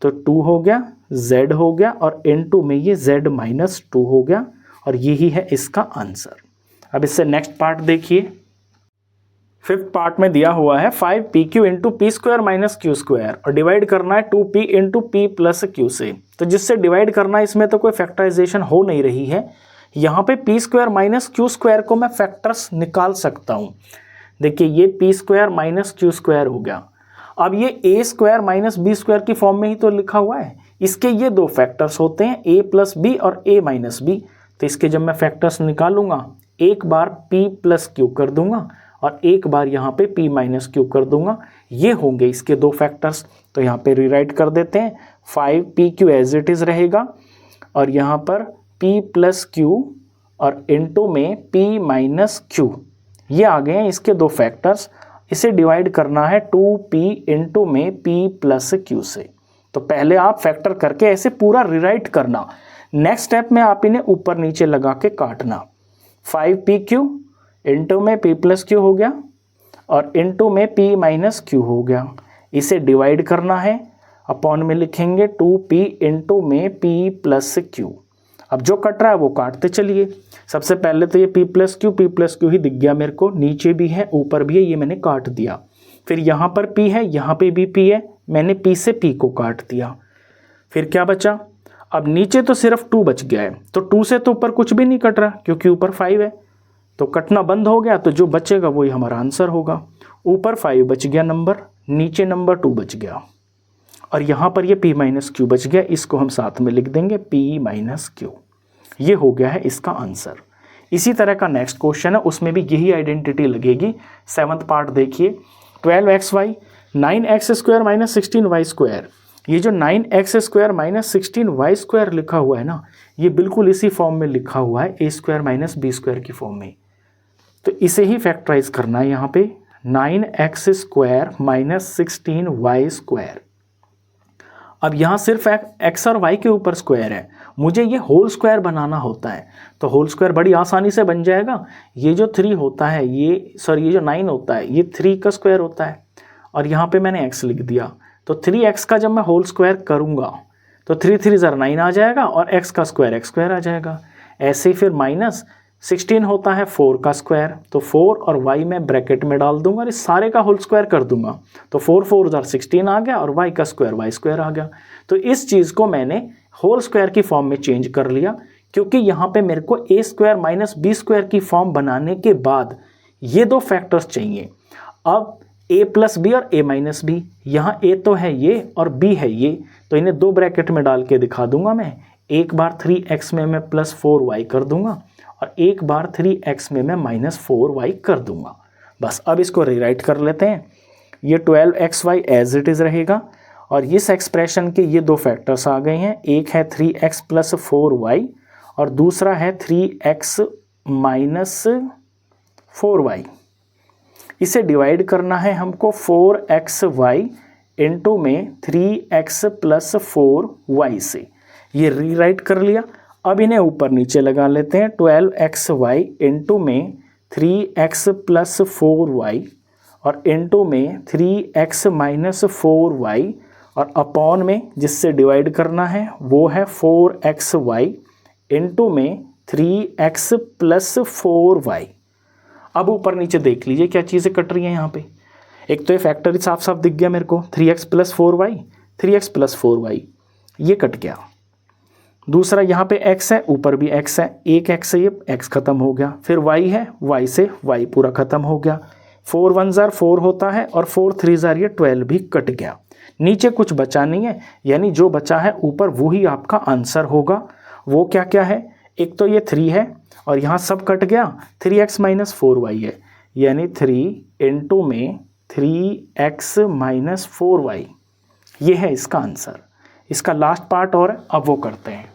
तो 2 हो गया, z हो गया, और n2 में ये z -2 हो गया, और यही है इसका आंसर। अब इससे नेक्स्ट पार्ट देखिए। 5th पार्ट में दिया हुआ है 5pq into P square minus Q square, और डिवाइड करना है 2p into P plus Q से। तो जिससे डिवाइड करना है इसमें तो कोई फैक्टराइजेशन हो नहीं रही है। यहाँ पे P square minus Q square को मैं फैक्टर्स निकाल सकता हूँ। देखिए ये P square minus Q square हो गया। अब ये ए स्क्वायर माइनस बी स्क्वायर की फॉर्म में ही तो लिखा हुआ है। इसके ये दो फैक्टर्स होते हैं, ए प्लस बी और ए माइनस बी। तो इसके जब मैं फैक्टर्स निकालूंगा, एक बार पी प्लस क्यू कर दूंगा और एक बार यहाँ पे p माइनस क्यू कर दूंगा, ये होंगे इसके दो फैक्टर्स। तो यहाँ पे रीराइट कर देते हैं, 5pq एज इट इज़ रहेगा, और यहाँ पर p प्लस क्यू और इनटू में p माइनस क्यू, ये आ गए हैं इसके दो फैक्टर्स। इसे डिवाइड करना है 2p इंटू में p प्लस क्यू से। तो पहले आप फैक्टर करके ऐसे पूरा रीराइट करना, नेक्स्ट स्टेप में आप इन्हें ऊपर नीचे लगा के काटना। 5pq इंटू में p प्लस क्यू हो गया और इंटू में p माइनस क्यू हो गया। इसे डिवाइड करना है, अपॉन में लिखेंगे 2p इंटू में p प्लस क्यू। अब जो कट रहा है वो काटते चलिए। सबसे पहले तो ये p प्लस क्यू ही दिख गया मेरे को, नीचे भी है ऊपर भी है, ये मैंने काट दिया। फिर यहाँ पर p है, यहाँ पे भी p है, मैंने p से p को काट दिया। फिर क्या बचा, अब नीचे तो सिर्फ 2 बच गया है, तो 2 से तो ऊपर कुछ भी नहीं कट रहा क्योंकि ऊपर 5 है, तो कटना बंद हो गया। तो जो बचेगा वही हमारा आंसर होगा। ऊपर 5 बच गया नंबर, नीचे नंबर 2 बच गया, और यहाँ पर ये p माइनस क्यू बच गया, इसको हम साथ में लिख देंगे p माइनस क्यू। ये हो गया है इसका आंसर। इसी तरह का नेक्स्ट क्वेश्चन है, उसमें भी यही आइडेंटिटी लगेगी। 7th पार्ट देखिए, 12xy 9x square minus 16y square. ये जो 9x square minus 16y square लिखा हुआ है ना, ये बिल्कुल इसी फॉर्म में लिखा हुआ है, ए स्क्वायर माइनस बी स्क्वायर की फॉर्म में। तो इसे ही फैक्टराइज करना है यहाँ पे, 9x square minus 16y square. अब यहाँ सिर्फ एक्स और वाई के ऊपर स्क्वायर है, मुझे ये होल स्क्वायर बनाना होता है, तो होल स्क्वायर बड़ी आसानी से बन जाएगा। ये जो 3 होता है ये जो 9 होता है ये 3 का स्क्वायर होता है, और यहाँ पे मैंने x लिख दिया। तो 3x का जब मैं होल स्क्वायर करूँगा तो 3 3 ज़र 9 आ जाएगा और x का स्क्वायर x स्क्वायर आ जाएगा। ऐसे ही फिर -16 होता है 4 का स्क्वायर, तो 4 और y में ब्रैकेट में डाल दूंगा और इस सारे का होल स्क्वायर कर दूंगा, तो 4 4 ज़र 16 आ गया और y का स्क्वायर y स्क्वायर आ गया। तो इस चीज़ को मैंने होल स्क्वायर की फॉर्म में चेंज कर लिया, क्योंकि यहाँ पे मेरे को a square minus B square की फॉर्म बनाने के बाद ये 2 फैक्टर्स चाहिए। अब a प्लस बी और a माइनस बी, यहाँ a तो है ये और b है ये, तो इन्हें 2 ब्रैकेट में डाल के दिखा दूंगा मैं। एक बार 3x में मैं प्लस 4y कर दूंगा और एक बार 3x में मैं माइनस 4y कर दूंगा। बस अब इसको रीराइट कर लेते हैं। ये 12xy एज इट इज़ रहेगा और इस एक्सप्रेशन के ये 2 फैक्टर्स आ गए हैं, एक है 3x प्लस 4y और दूसरा है 3x माइनस 4y। इसे डिवाइड करना है हमको 4xy इंटू में 3x प्लस 4y से, ये रीराइट कर लिया। अब इन्हें ऊपर नीचे लगा लेते हैं, 12xy इंटू में 3x प्लस 4y और इंटू में 3x माइनस 4y और अपॉन में जिससे डिवाइड करना है वो है 4xy इंटू में 3x प्लस 4y। अब ऊपर नीचे देख लीजिए क्या चीज़ें कट रही हैं यहाँ पे। एक तो ये फैक्टर साफ साफ दिख गया मेरे को, 3x plus 4y, 3x plus 4y ये कट गया। दूसरा यहाँ पे x है, ऊपर भी x है, एक x से ये x खत्म हो गया, फिर y है, y से y पूरा खत्म हो गया। 4 1 ज़र 4 होता है और 4 3 ज़र ये 12 भी कट गया। नीचे कुछ बचा नहीं है, यानी जो बचा है ऊपर वही आपका आंसर होगा। वो क्या क्या है, एक तो ये 3 है और यहाँ सब कट गया, 3x माइनस 4y है, यानी 3 इंटू में 3x माइनस 4y, ये है इसका आंसर। इसका लास्ट पार्ट और अब वो करते हैं।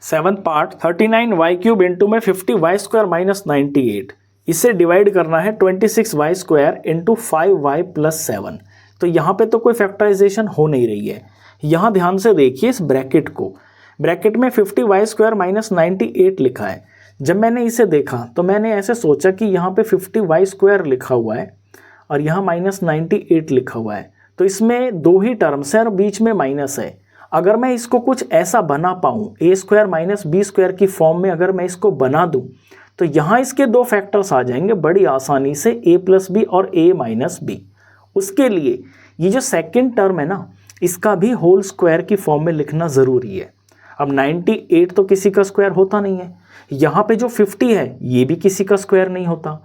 7th part 39y cube into में 50y स्क्वायर माइनस 98, इसे डिवाइड करना है 26y square into 5y plus 7। तो यहाँ पे तो कोई फैक्टराइजेशन हो नहीं रही है। यहाँ ध्यान से देखिए इस ब्रैकेट को, ब्रैकेट में 50y स्क्वायर माइनस 98 लिखा है। जब मैंने इसे देखा तो मैंने ऐसे सोचा कि यहाँ पे 50y स्क्वायर लिखा हुआ है और यहाँ माइनस 98 लिखा हुआ है, तो इसमें 2 ही टर्म्स है और बीच में माइनस है। अगर मैं इसको कुछ ऐसा बना पाऊँ, a square minus B square की फॉर्म में अगर मैं इसको बना दूँ तो यहाँ इसके 2 फैक्टर्स आ जाएंगे बड़ी आसानी से, a प्लस बी और a माइनस बी। उसके लिए ये जो सेकेंड टर्म है ना, इसका भी होल स्क्वायर की फॉर्म में लिखना ज़रूरी है। अब 98 तो किसी का स्क्वायर होता नहीं है, यहाँ पे जो 50 है ये भी किसी का स्क्वायर नहीं होता,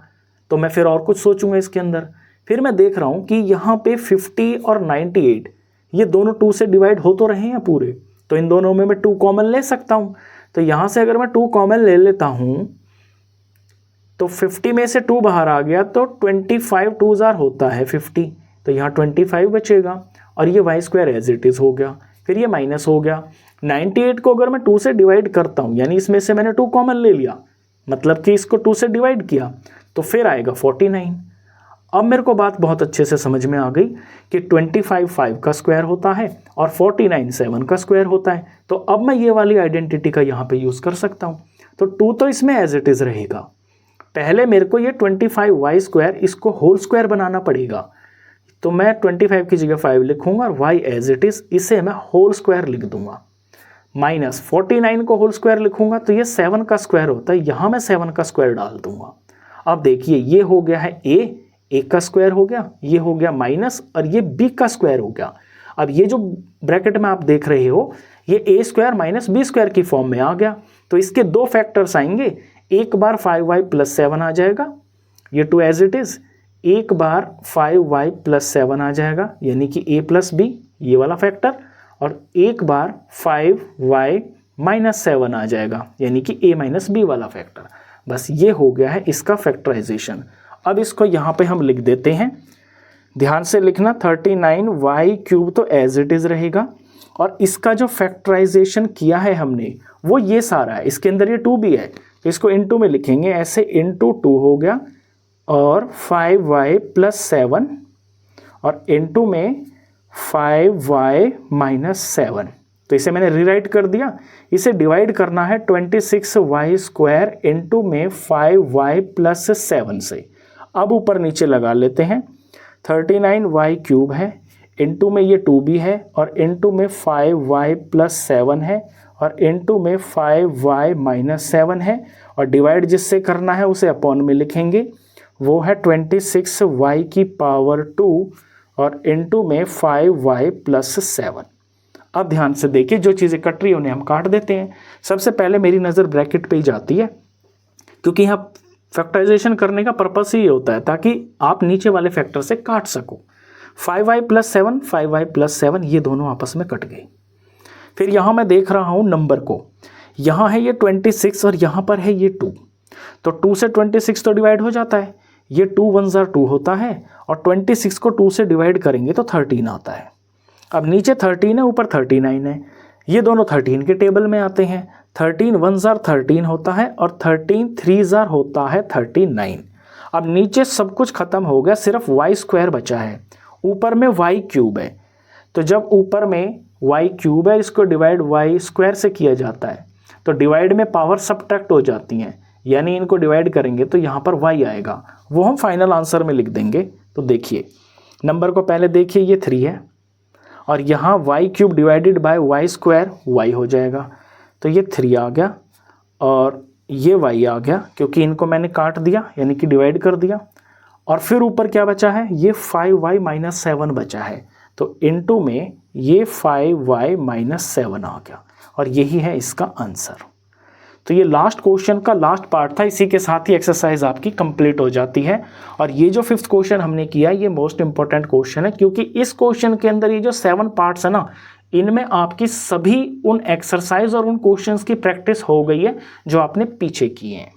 तो मैं फिर और कुछ सोचूंगा इसके अंदर। फिर मैं देख रहा हूँ कि यहाँ पे 50 और 98 ये दोनों 2 से डिवाइड हो तो रहे हैं पूरे, तो इन दोनों में मैं 2 कॉमन ले सकता हूँ। तो यहाँ से अगर मैं 2 कॉमन ले लेता हूँ तो 50 में से 2 बाहर आ गया, तो 25 2 ज़ार होता है 50, तो यहाँ 25 बचेगा और ये y square as it is हो गया। फिर ये माइनस हो गया। 98 को अगर मैं 2 से डिवाइड करता हूँ, यानी इसमें से मैंने 2 कॉमन ले लिया, मतलब कि इसको 2 से डिवाइड किया, तो फिर आएगा 49। अब मेरे को बात बहुत अच्छे से समझ में आ गई कि 25 5 का स्क्वायर होता है और 49 7 का स्क्वायर होता है। तो अब मैं ये वाली आइडेंटिटी का यहाँ पे यूज़ कर सकता हूँ। तो 2 तो इसमें एज इट इज़ रहेगा। पहले मेरे को ये 25y स्क्वायर इसको होल स्क्वायर बनाना पड़ेगा, तो मैं 25 की जगह 5 लिखूंगा और y एज इट इज़ इसे मैं होल स्क्वायर लिख दूंगा। माइनस 49 को होल स्क्वायर लिखूंगा तो ये 7 का स्क्वायर होता है, यहाँ मैं 7 का स्क्वायर डाल दूंगा। अब देखिए ये हो गया है a का स्क्वायर हो गया, ये हो गया माइनस और ये b का स्क्वायर हो गया। अब ये जो ब्रैकेट में आप देख रहे हो ये a square minus B square की फॉर्म में आ गया, तो इसके 2 फैक्टर्स आएंगे। एक बार 5y प्लस 7 आ जाएगा, ये 2 एज इट इज़, एक बार 5y प्लस 7 आ जाएगा यानी कि a प्लस बी ये वाला फैक्टर, और एक बार 5y माइनस 7 आ जाएगा यानी कि a माइनस बी वाला फैक्टर। बस ये हो गया है इसका फैक्टराइजेशन। अब इसको यहाँ पे हम लिख देते हैं, ध्यान से लिखना, 39y क्यूब तो एज इट इज़ रहेगा और इसका जो फैक्टराइजेशन किया है हमने वो ये सारा है, इसके अंदर ये 2 भी है तो इसको इनटू में लिखेंगे, ऐसे इनटू 2 हो गया और 5y प्लस 7 और इनटू में 5y माइनस 7। तो इसे मैंने रीराइट कर दिया। इसे डिवाइड करना है 26y स्क्वायर इंटू में 5y प्लस 7 से। अब ऊपर नीचे लगा लेते हैं। 39y क्यूब है, इंटू में ये 2b है और इंटू में 5y प्लस 7 है और इंटू में 5y माइनस 7 है और डिवाइड जिससे करना है उसे अपॉन में लिखेंगे। वो है 26y की पावर 2 और इंटू में 5y प्लस 7। अब ध्यान से देखिए, जो चीज़ें कट रही है उन्हें हम काट देते हैं। सबसे पहले मेरी नज़र ब्रैकेट पे ही जाती है, क्योंकि यहाँ फैक्टराइजेशन करने का पर्पस ही ये होता है ताकि आप नीचे वाले फैक्टर से काट सको। 5y प्लस 7, 5y प्लस 7 ये दोनों आपस में कट गए। फिर यहाँ मैं देख रहा हूँ नंबर को, यहाँ है ये 26 और यहाँ पर है ये 2। तो 2 से 26 तो डिवाइड हो जाता है, ये 2 1 2 होता है और 26 को 2 से डिवाइड करेंगे तो 13 आता है। अब नीचे 13 है, ऊपर 39 है, ये दोनों 13 के टेबल में आते हैं। 13 1 13 होता है और 13 3 होता है 39। अब नीचे सब कुछ खत्म हो गया, सिर्फ y स्क्वायर बचा है। ऊपर में y क्यूब है, तो जब ऊपर में y क्यूब है इसको डिवाइड y स्क्वायर से किया जाता है तो डिवाइड में पावर सब्ट्रैक्ट हो जाती हैं, यानी इनको डिवाइड करेंगे तो यहाँ पर y आएगा, वो हम फाइनल आंसर में लिख देंगे। तो देखिए नंबर को पहले देखिए, ये 3 है और यहाँ y cube divided by y square y हो जाएगा, तो ये 3 आ गया और ये y आ गया, क्योंकि इनको मैंने काट दिया यानी कि डिवाइड कर दिया। और फिर ऊपर क्या बचा है, ये 5y माइनस 7 बचा है, तो इनटू में ये 5y माइनस 7 आ गया और यही है इसका आंसर। तो ये लास्ट क्वेश्चन का लास्ट पार्ट था, इसी के साथ ही एक्सरसाइज आपकी कंप्लीट हो जाती है। और ये जो 5th क्वेश्चन हमने किया ये मोस्ट इंपॉर्टेंट क्वेश्चन है, क्योंकि इस क्वेश्चन के अंदर ये जो 7 पार्ट्स है ना, इनमें आपकी सभी उन एक्सरसाइज और उन क्वेश्चंस की प्रैक्टिस हो गई है जो आपने पीछे किए हैं।